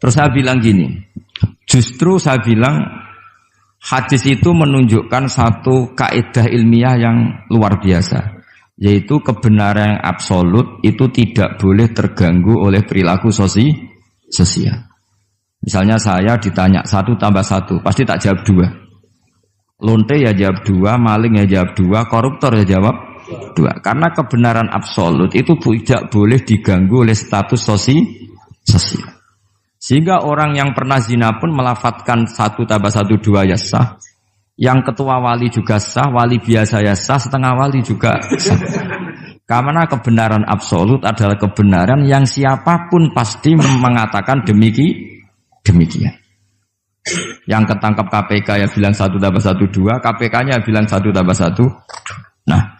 Terus saya bilang gini, justru saya bilang hadis itu menunjukkan satu kaidah ilmiah yang luar biasa, yaitu kebenaran yang absolut itu tidak boleh terganggu oleh perilaku sosial. Misalnya saya ditanya 1 tambah 1, pasti tak jawab 2. Lonte ya jawab 2, maling ya jawab 2, koruptor ya jawab 2. Karena kebenaran absolut itu tidak boleh diganggu oleh status sosial. Sehingga orang yang pernah zina pun melafatkan 1 tambah 1 2 ya sah. Yang ketua wali juga sah, wali biasa ya sah, setengah wali juga sah. Karena kebenaran absolut adalah kebenaran yang siapapun pasti mengatakan demikian. Yang ketangkap KPK ya bilang 1 tambah 1 2, KPK-nya bilang 1 tambah 1. Nah,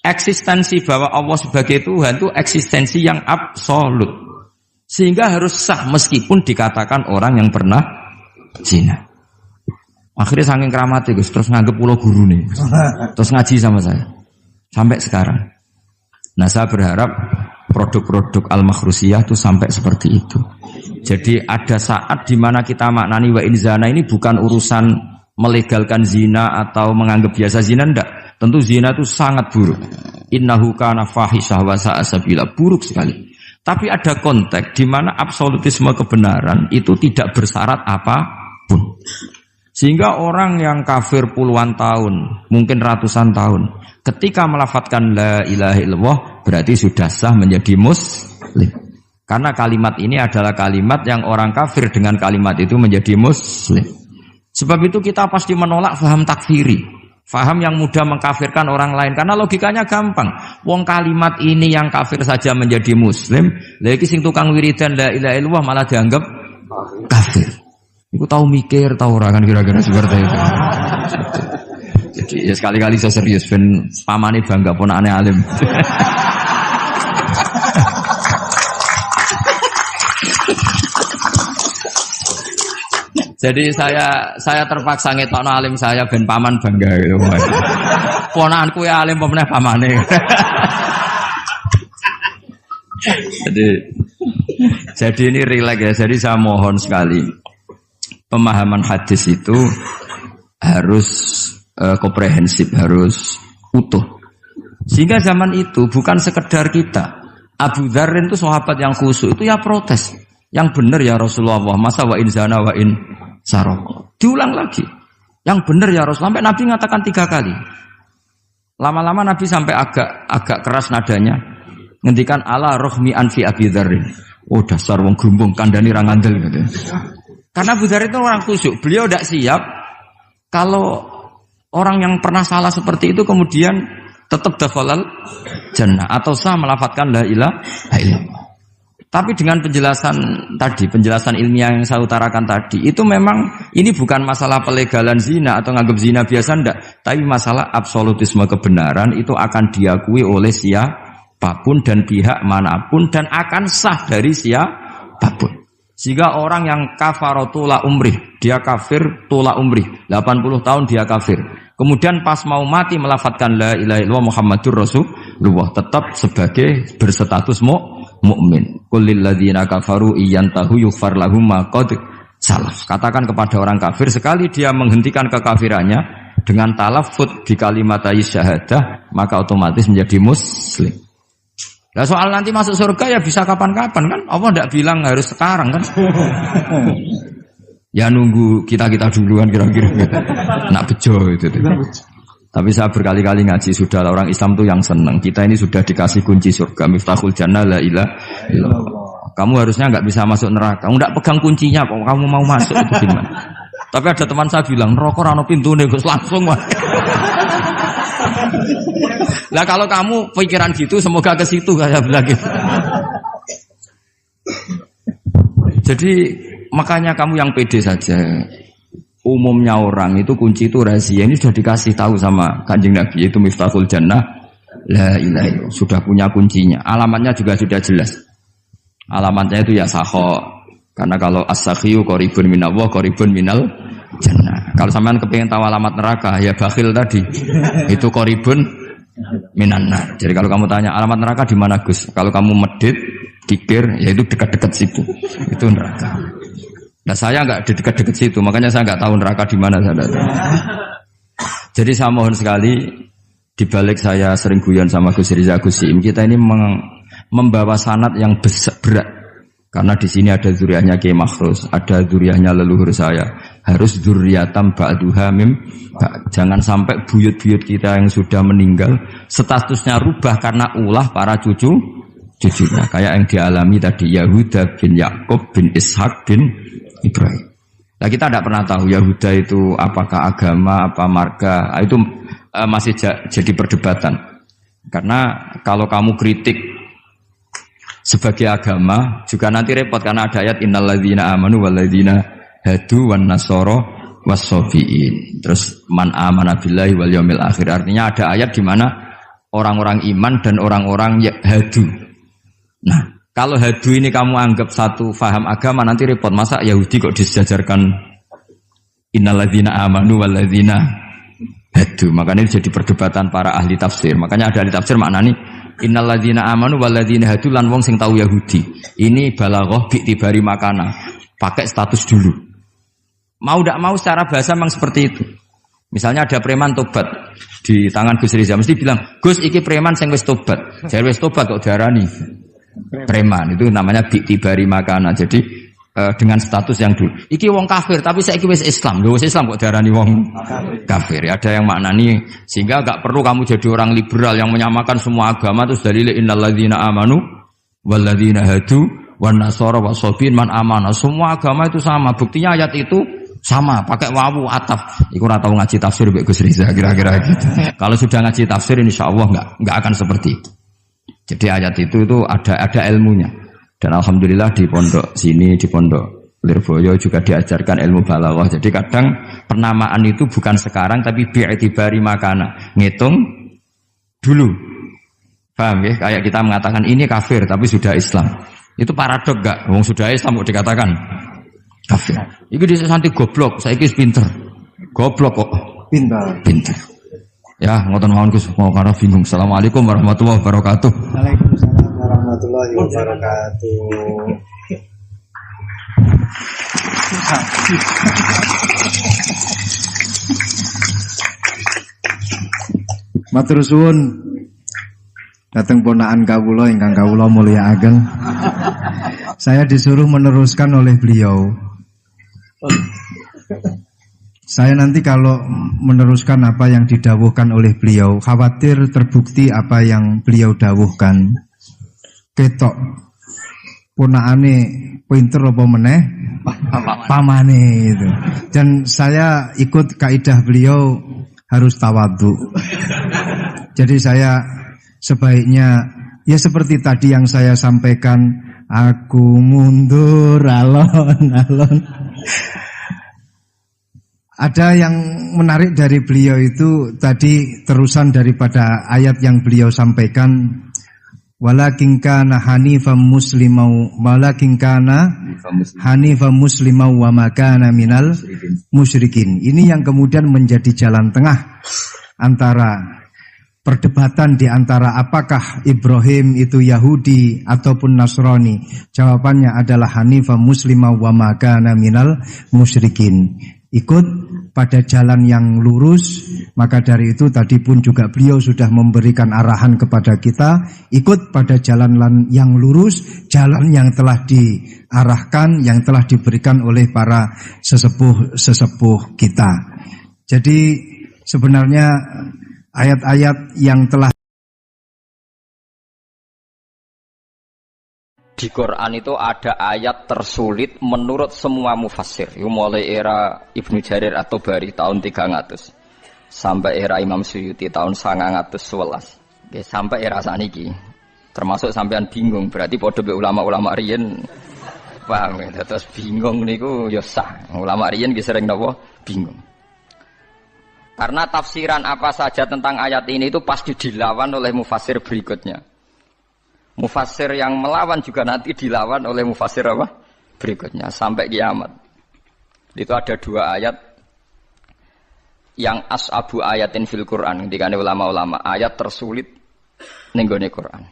eksistensi bahwa Allah sebagai Tuhan itu eksistensi yang absolut. Sehingga harus sah meskipun dikatakan orang yang pernah zina. Akhirnya saking keramatnya Gus, terus nganggep pulau guru nih, terus ngaji sama saya sampai sekarang. Nah, saya berharap produk-produk al-makhrusiyah itu sampai seperti itu. Jadi ada saat di mana kita maknani wa in zina ini bukan urusan melegalkan zina atau menganggap biasa zina, enggak. Tentu zina itu sangat buruk. Innahu kana fahisyah wa sa'a sabila, buruk sekali. Tapi ada konteks di mana absolutisme kebenaran itu tidak bersyarat apapun. Sehingga orang yang kafir puluhan tahun, mungkin ratusan tahun, ketika melafadzkan la ilaha illallah berarti sudah sah menjadi muslim. Karena kalimat ini adalah kalimat yang orang kafir dengan kalimat itu menjadi muslim. Sebab itu kita pasti menolak faham takfiri. Faham yang mudah mengkafirkan orang lain. Karena logikanya gampang. Wong kalimat ini yang kafir saja menjadi muslim. Lagi sing tukang wiridan la ilaha illallah malah dianggap kafir. Iku tahu mikir, tahu orang kan kira-kira seperti itu. Jadi ya sekali-kali saya serius. Ben pamane bangga pun aneh alim. Jadi saya terpaksa ngetokno alim saya ben paman bangga gitu. Ponakanku ya alim pemeneh pamane. Jadi ini rileks ya. Jadi saya mohon sekali pemahaman hadis itu harus komprehensif, harus utuh. Sehingga zaman itu bukan sekedar kita. Abu Dzar itu sahabat yang khusyuk itu ya protes. Yang benar ya Rasulullah, masa wa in zana wa in sarok. Diulang lagi. Yang benar ya Rasulullah. Sampai Nabi mengatakan 3 kali. Lama-lama Nabi sampai agak keras nadanya. Ngendikan ala rohmi anfi Abi Dzarrin. Oh dasar wong grumbung kandhani ra ngandel gitu. Karena Abu Dzar itu orang khusyuk. Beliau tidak siap kalau orang yang pernah salah seperti itu kemudian tetap dakhalal jannah atau sah melafadzkan la ilaha illallah. Tapi dengan penjelasan ilmiah yang saya utarakan tadi, itu memang ini bukan masalah pelegalan zina atau nganggap zina biasa enggak, tapi masalah absolutisme kebenaran itu akan diakui oleh siapapun dan pihak manapun dan akan sah dari siapapun. Sehingga orang yang kafaro tula umrih, dia kafir tula umrih, 80 tahun dia kafir. Kemudian pas mau mati melafadzkan la ilaha illallah Muhammadur Rasulullah, tetap sebagai berstatus mukmin. Qul lil ladzina kafaru iyantahu yughfar lahum ma qad salaf. Katakan kepada orang kafir sekali dia menghentikan kekafirannya dengan talaffuz di kalimat syahadah, maka otomatis menjadi muslim. Nah soal nanti masuk surga ya bisa kapan-kapan kan? Allah tidak bilang harus sekarang kan? Ya nunggu kita duluan kira-kira. Nak bejo itu. Tapi saya berkali-kali ngaji sudah orang Islam tuh yang senang. Kita ini sudah dikasih kunci surga, miftahul jannah la ilaha illallah. Kamu harusnya nggak bisa masuk neraka. Kamu nggak pegang kuncinya kok kamu mau masuk itu gimana? Tapi ada teman saya bilang, "Neraka ora ono pintune, Gus, langsung wae." Lah kalau kamu pikiran gitu semoga ke situ saya bilang gitu. Jadi makanya kamu yang pede saja. Umumnya orang itu kunci itu rahasia. Ini sudah dikasih tahu sama Kanjeng Nabi, yaitu miftahul jannah la ilaha illallah. Sudah punya kuncinya. Alamatnya juga sudah jelas. Alamatnya itu ya sakho. Karena kalau as-sakhiyu qaribun minallah, qaribun minal jannah. Kalau sampean kepengin tahu alamat neraka, ya bakhil tadi. Itu qaribun minannar. Jadi kalau kamu tanya alamat neraka di mana Gus? Kalau kamu medit, pikir, ya itu dekat-dekat situ. Itu neraka. Nah saya nggak di dekat-dekat situ, makanya saya nggak tahu neraka di mana saya tahu. Jadi saya mohon sekali, dibalik saya sering guyon sama Gus Riza Gusim, kita ini membawa sanad yang berat. Karena di sini ada zuriatnya Kiai Makhrus, ada zuriatnya leluhur saya. Harus zuriatam ba'duha mim. Jangan sampai buyut-buyut kita yang sudah meninggal statusnya rubah karena ulah para cucunya. Kayak yang dialami tadi Yahuda bin Yakub bin Ishak bin Ibrahim. Nah kita tidak pernah tahu Yahuda itu apakah agama, apa marga. Itu masih jadi perdebatan. Karena kalau kamu kritik sebagai agama juga nanti repot karena ada ayat innalladzina amanu walladzina hadu wan nasara wassabiin. Terus man amana billahi wal yaumil akhir. Artinya ada ayat di mana orang-orang iman dan orang-orang hadu. Nah, kalau hadu ini kamu anggap satu faham agama nanti repot. Masa Yahudi kok disejajarkan innalladzina amanu walladzina hadu. Makanya ini jadi perdebatan para ahli tafsir. Makanya ada ahli tafsir maknanya innalladzina amanu walladzina hadu lan wong sing tahu Yahudi. Ini balaghah bi'tibari makana. Pakai status dulu. Mau tidak mau secara bahasa memang seperti itu. Misalnya ada preman tobat di tangan Gus Riza mesti bilang, "Gus iki preman sing wis tobat." Jare wis tobat kok diarani preman. Itu namanya bi'tibari makana. Jadi dengan status yang dulu. Iki wong kafir tapi saiki wis Islam. Lho wis Islam kok diarani wong kafir. Ya, ada yang maknani sehingga enggak perlu kamu jadi orang liberal yang menyamakan semua agama terus dalil innalladzina amanu walladzina hadu wan nasara wasabiin man amana. Semua agama itu sama. Buktinya ayat itu sama, pakai wawu ataf. Iku ora tau ngaji tafsir mbek Gus Riza kira-kira gitu. Kalau sudah ngaji tafsir insyaallah enggak akan seperti itu. Jadi ayat itu ada ilmunya. Dan alhamdulillah di pondok sini, di pondok Lirboyo juga diajarkan ilmu balaghah. Jadi kadang penamaan itu bukan sekarang tapi bi'tibari makana. Ngitung dulu. Paham ya? Kayak kita mengatakan ini kafir tapi sudah Islam. Itu paradok enggak? Wong sudah Islam kok dikatakan kafir. Iki dhisik santi goblok, saiki wis pinter. Goblok kok. Pinter. Ya, ngoten mawon Gus, mau karo bingung. Assalamualaikum warahmatullahi wabarakatuh. Waalaikumsalam warahmatullahi wabarakatuh. Matur suwun dateng ponakan kawula ingkang kawula mulyakaken. Saya disuruh meneruskan oleh beliau. Saya nanti kalau meneruskan apa yang didawuhkan oleh beliau, khawatir terbukti apa yang beliau dawuhkan. Ketok ponakane pinter apa meneh pamane itu. Dan saya ikut kaidah beliau harus tawadhu. Jadi saya sebaiknya ya seperti tadi yang saya sampaikan, aku mundur alon-alon. Ada yang menarik dari beliau itu tadi terusan daripada ayat yang beliau sampaikan, walakin kana hanifan muslimau wa ma kana minal musyrikin. Ini yang kemudian menjadi jalan tengah antara perdebatan di antara apakah Ibrahim itu Yahudi ataupun Nasrani. Jawabannya adalah hanifan muslimau wa ma kana minal musyrikin. Ikut pada jalan yang lurus. Maka dari itu tadi pun juga beliau sudah memberikan arahan kepada kita, ikut pada jalan yang lurus, jalan yang telah diarahkan, yang telah diberikan oleh para sesepuh kita. Jadi sebenarnya ayat-ayat yang telah di Quran itu ada ayat tersulit menurut semua mufassir. Mulai era Ibnu Jarir At-Tabari tahun 300 sampai era Imam Suyuti tahun 911. Oke, sampai era saniki. Termasuk sampean bingung, berarti padha be ulama-ulama riyen. Paham ya? Terus bingung niku ya sah. Ulama riyen ki sering napa? Bingung. Karena tafsiran apa saja tentang ayat ini itu pasti dilawan oleh mufassir berikutnya. Mufassir yang melawan juga nanti dilawan oleh mufassir apa? Berikutnya sampai kiamat. Itu ada dua ayat yang as'abu ayatin fil Quran, dikane ulama-ulama, ayat tersulit ning gone Quran.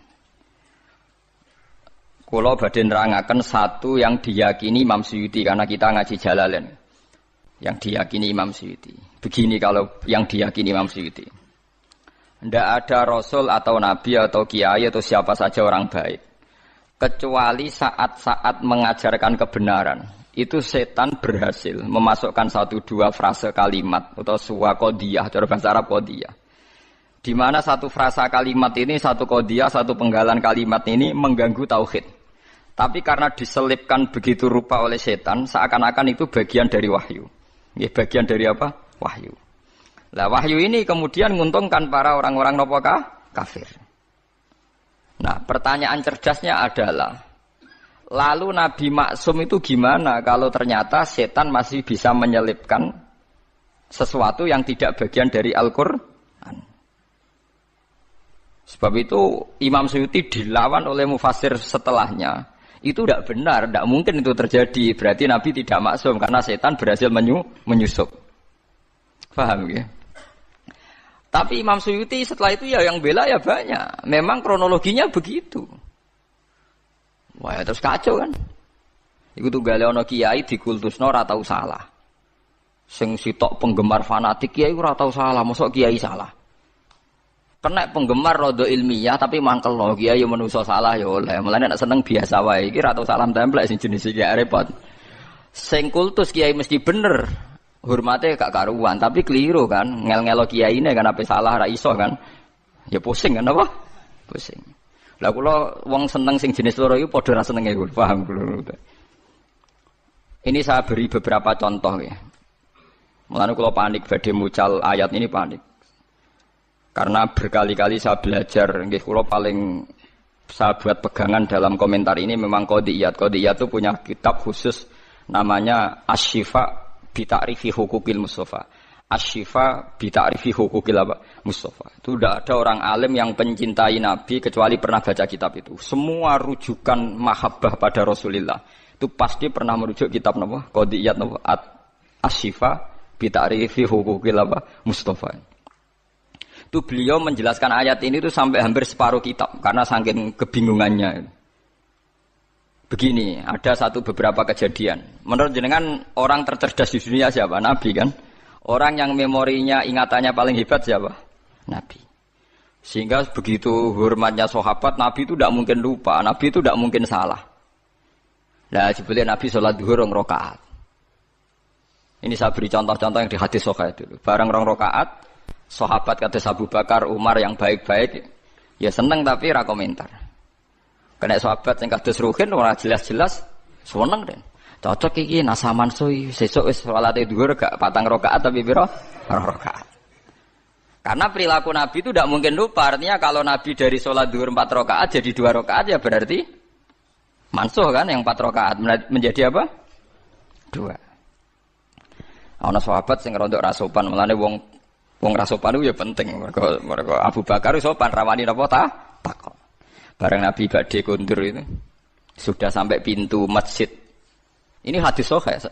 Kula badhe nerangaken satu yang diyakini Imam Suyuti karena kita ngaji Jalalain. Yang diyakini Imam Suyuti. Begini kalau yang diyakini Imam Suyuti. Tidak ada rasul atau nabi atau kiai atau siapa saja orang baik kecuali saat-saat mengajarkan kebenaran itu setan berhasil memasukkan satu dua frase kalimat atau suwa qodiyah, cara bahasa Arab qodiyah, di mana satu frasa kalimat ini, satu qodiyah, satu penggalan kalimat ini mengganggu tauhid. Tapi karena diselipkan begitu rupa oleh setan, seakan-akan itu bagian dari wahyu. Ya, bagian dari apa? Wahyu. Lah wahyu ini kemudian menguntungkan para orang-orang nopokah? Kafir. Nah, pertanyaan cerdasnya adalah, lalu Nabi Maksum itu gimana kalau ternyata setan masih bisa menyelipkan sesuatu yang tidak bagian dari Al-Quran? Sebab itu Imam Suyuti dilawan oleh mufassir setelahnya. Itu tidak benar, tidak mungkin itu terjadi. Berarti Nabi tidak maksum karena setan berhasil menyusup. Paham ya? Tapi Imam Suyuti setelah itu ya yang bela ya banyak. Memang kronologinya begitu. Wah ya terus kacau kan. Iku tunggale ana kiai dikultusno ora tau salah. Sing sitok penggemar fanatik kiai ora tau salah, mosok kiai salah. Kena penggemar rada ilmiah tapi mangkel no kiai yo menungso salah ya oleh. Mulane nek seneng biasa wae iki ora tau salam templek sing jenis iki repot. Sing kultus kiai mesti bener. Hormatnya gak karuan, tapi keliru kan, ngel-ngelo kiai ini kan apa salah ra iso kan, ya pusing kan apa? Pusing. Lah kula wong seneng sing jenis loro iku padha ra senenge kula, paham kula. Ini saya beri beberapa contoh ya. Mulane kula panik badhe mucal ayat ini panik. Karena berkali-kali saya belajar, nggih kula paling saya buat pegangan dalam komentar ini memang Qodiyat. Qodiyat itu punya kitab khusus namanya Asy-Syifa Bita'rifi Hukukil Mustafa. Asy-Syifa Bita'rifi Hukukil Mustafa. Itu tidak ada orang alim yang pencintai Nabi kecuali pernah baca kitab itu. Semua rujukan mahabbah pada Rasulullah itu pasti pernah merujuk kitab napa? Qadiyat napa? Asy-Syifa bi ta'rifi huquqil Mustafa. Itu beliau menjelaskan ayat ini itu sampai hampir separuh kitab karena saking kebingungannya. Begini, ada beberapa kejadian. Menurut jenengan orang tercerdas di dunia siapa? Nabi kan? Orang yang memorinya, ingatannya paling hebat siapa? Nabi. Sehingga begitu hormatnya sahabat, Nabi itu tidak mungkin lupa, Nabi itu tidak mungkin salah. Nah, sebelum Nabi sholat duhur 2 rakaat. Ini saya beri contoh-contoh yang di hadis Sahih dulu. Barang 2 rakaat, sahabat kata Abu Bakar, Umar yang baik-baik, ya seneng tapi ra komentar. Kena sahabat yang kados Ruhin ora jelas-jelas seneng den. Cocok iki nasaman soi sesuk wis salat duhur gak 4 rakaat tapi pira? 2 rakaat. Karena perilaku Nabi itu tidak mungkin lupa. Artinya kalau Nabi dari sholat duhur 4 rakaat jadi 2 rakaat ya berarti mansuh kan yang 4 rakaat menjadi apa? 2. Ana sahabat sing rondok ra sopan, mulane wong ra sopan itu ya penting. Mergo Abu Bakar sopan rawani napa takok. Bareng Nabi badhe kondur itu sudah sampai pintu masjid. Ini hadis sahih.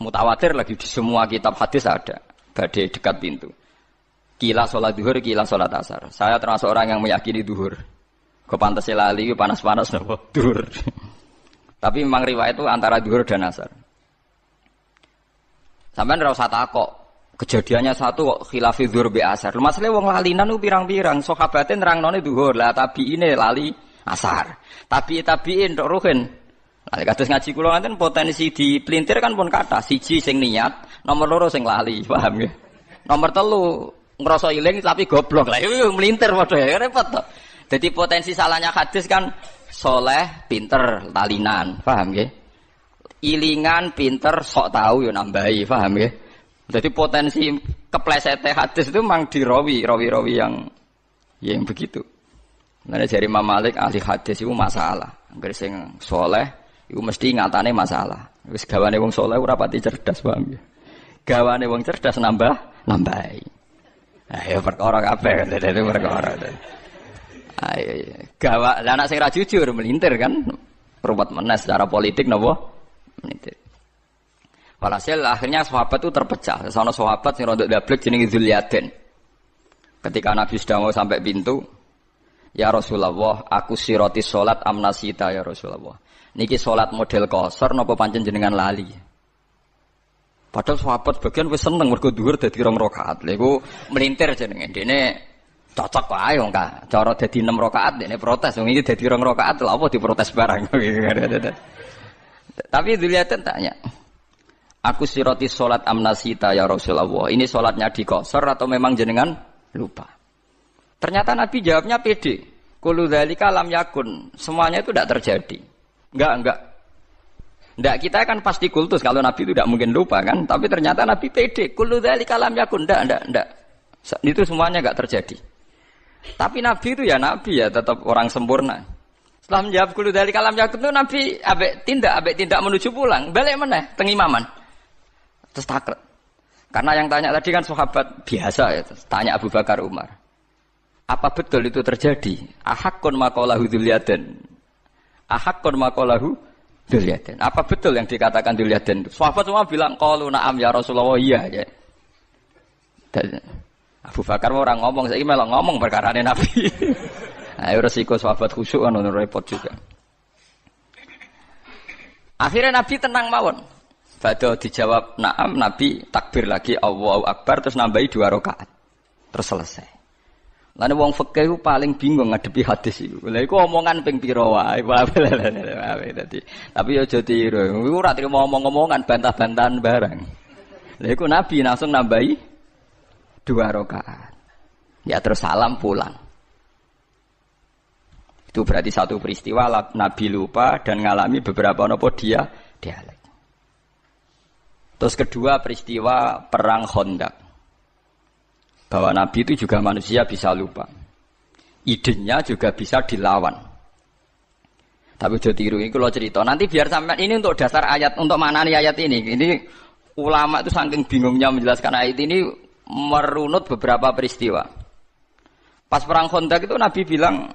Mutawatir lagi di semua kitab hadis ada. Badhe dekat pintu. Kila sholat duhur, kila sholat asar. Saya termasuk orang yang meyakini duhur. Kepantasnya lali, panas-panas nopo duhur. Tapi memang riwayat itu antara duhur dan asar. Sampeyan ora usah takok. Kejadiannya satu kok khilafi duhur be asar. Masalahnya wong lalinan ku pirang-pirang. Sahabate nerangnone duhur, lah tabiine lali asar. Tabiin tok ruhin. Lah kados ngaji kula ngaten potensi dipelintir kan pun kathah. Siji sing niat, nomor 2 sing lali, paham nggih? Nomor 3 ngerasa iling tapi goblok lah itu melintir padha ya repot to. Jadi potensi salahnya hadis kan soleh, pinter, lalinan, paham nggih? Ilingan, pinter, sok tahu ya nambahi, paham nggih? Jadi potensi keplesete hadis itu memang dirawi yang begitu. Nah dari Imam Malik ahli hadis itu masalah. Angger sing soleh itu mesti ngatane masalah. Wis gawane wong soleh ora pati cerdas, paham nggih? Gawane wong cerdas nambahi. Ayo perkara kabeh dadi perkara. Ayo gawak lah anak sing ra jujur melintir kan. Ruwet meneh secara politik napa? Melintir. Walhasil akhirnya sahabat itu terpecah. Sono sahabat sing rondok dablek jenenge Dzulyaden. Ketika Nabi sudah mau sampai pintu, ya Rasulullah, aku siroti salat amnasita ya Rasulullah. Niki salat model qasar napa pancen jenengan lali? Padahal sahabat bagian wis seneng mergo dhuwur dadi 2 rakaat. Lha iku melintir jenenge. Dene cocok wae wong ka. Cara dadi 6 rakaat dene protes. Wong iki dadi 2 rakaat lha apa diprotes barang. Tapi Dzulyaden tanya. Aku siroti salat amnasita ya Rasulullah. Ini salatnya di qasar atau memang jenengan lupa? Ternyata Nabi jawabnya pede. Kullu dzalika lam yakun. Semuanya itu tidak terjadi. Enggak. Ndak kita kan pasti kultus kalau Nabi itu tidak mungkin lupa kan, tapi ternyata Nabi pede. Kullu dzalika lam yakun. Ndak. Itu semuanya enggak terjadi. Tapi Nabi itu ya Nabi ya, tetap orang sempurna. Setelah menjawab kullu dzalika lam yakun itu Nabi ambek tindak menuju pulang, balik meneh teng imaman. Terus takret. Karena yang tanya tadi kan sahabat biasa ya, tanya Abu Bakar Umar. Apa betul itu terjadi? Ahaqqun maqalahu Dzulyaden. Ahaqqun maqalahu Dzulyaden. Apa betul yang dikatakan Dzulyaden itu? Sahabat semua bilang qalu na'am ya Rasulullah, iya ya. Dan Abu Bakar orang ngomong, saiki malah ngomong perkarane Nabi. Ayo resiko sahabat khusyuk kan repot juga. Akhirnya Nabi tenang mawon. Badhe dijawab na'am, Nabi takbir lagi Allahu Akbar terus nambahi 2 rakaat. Terus selesai. Lan wong fikih paling bingung ngadepi hadis iku. Lha iku omongan ping pira wae. Tapi aja tiru. Iku ora trimo omong-omongan, bantah-bantahan barang. Lha iku Nabi langsung nambahi 2 rakaat. Ya terus salam pulang. Itu berarti satu peristiwa Nabi lupa dan ngalami beberapa nopo dialek. Terus kedua peristiwa perang Khandaq. Bahwa Nabi itu juga manusia bisa lupa. Idenya juga bisa dilawan. Tapi udah tiru ini kalau cerita. Nanti biar sampai ini untuk dasar ayat, untuk maknani ayat ini. Ini ulama itu saking bingungnya menjelaskan ayat ini merunut beberapa peristiwa. Pas perang Khandaq itu Nabi bilang,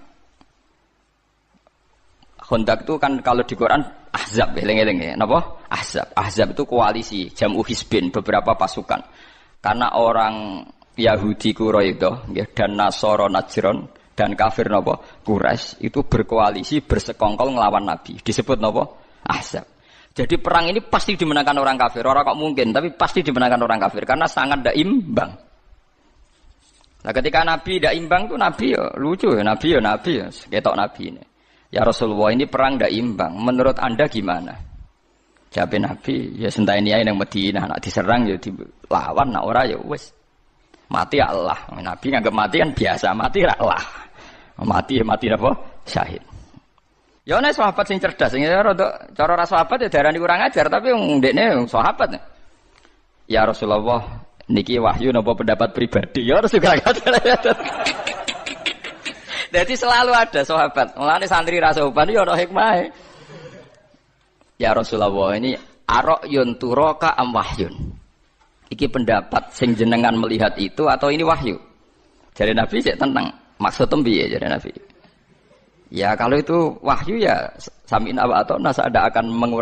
Khandaq itu kan kalau di Quran Ahzab, eling-eling ya. Napa? Ahzab. Ahzab itu koalisi, jam'u hisbin, beberapa pasukan. Karena orang Yahudi Quraidah dan Nasara Najran dan kafir napa? Quraisy itu berkoalisi, bersekongkol ngelawan Nabi. Disebut napa? Ahzab. Jadi perang ini pasti dimenangkan orang kafir. Orang kok mungkin, tapi pasti dimenangkan orang kafir karena sangat tidak imbang. Nah, ketika Nabi tidak imbang tuh Nabi ya lucu ya, Nabi ya, ketok Nabi ini. Ya Rasulullah ini perang tidak imbang. Menurut Anda gimana? Jawab Nabi, ya senteni ae nang Madinah, nak diserang ya dilawan, nak ora ya wis. Mati ya Allah. Nabi nganggep mati kan biasa, mati ra Allah. Mati apa? Syahid. Ya ana sahabat sing cerdas, sing rada cara ra sahabat ya darani kurang ajar, tapi wong ndekne sahabat. Ya Rasulullah, niki wahyu napa pendapat pribadi ya harus juga jadi selalu ada sahabat mulane santri rasoban ya ana hikmah ya Rasulullah ini arayun turaka am wahyun iki pendapat sing jenengan melihat itu atau ini wahyu jadi Nabi cek tentang maksud piye jadi Nabi ya kalau itu wahyu ya sami'na wa ata'na ada akan mengurangi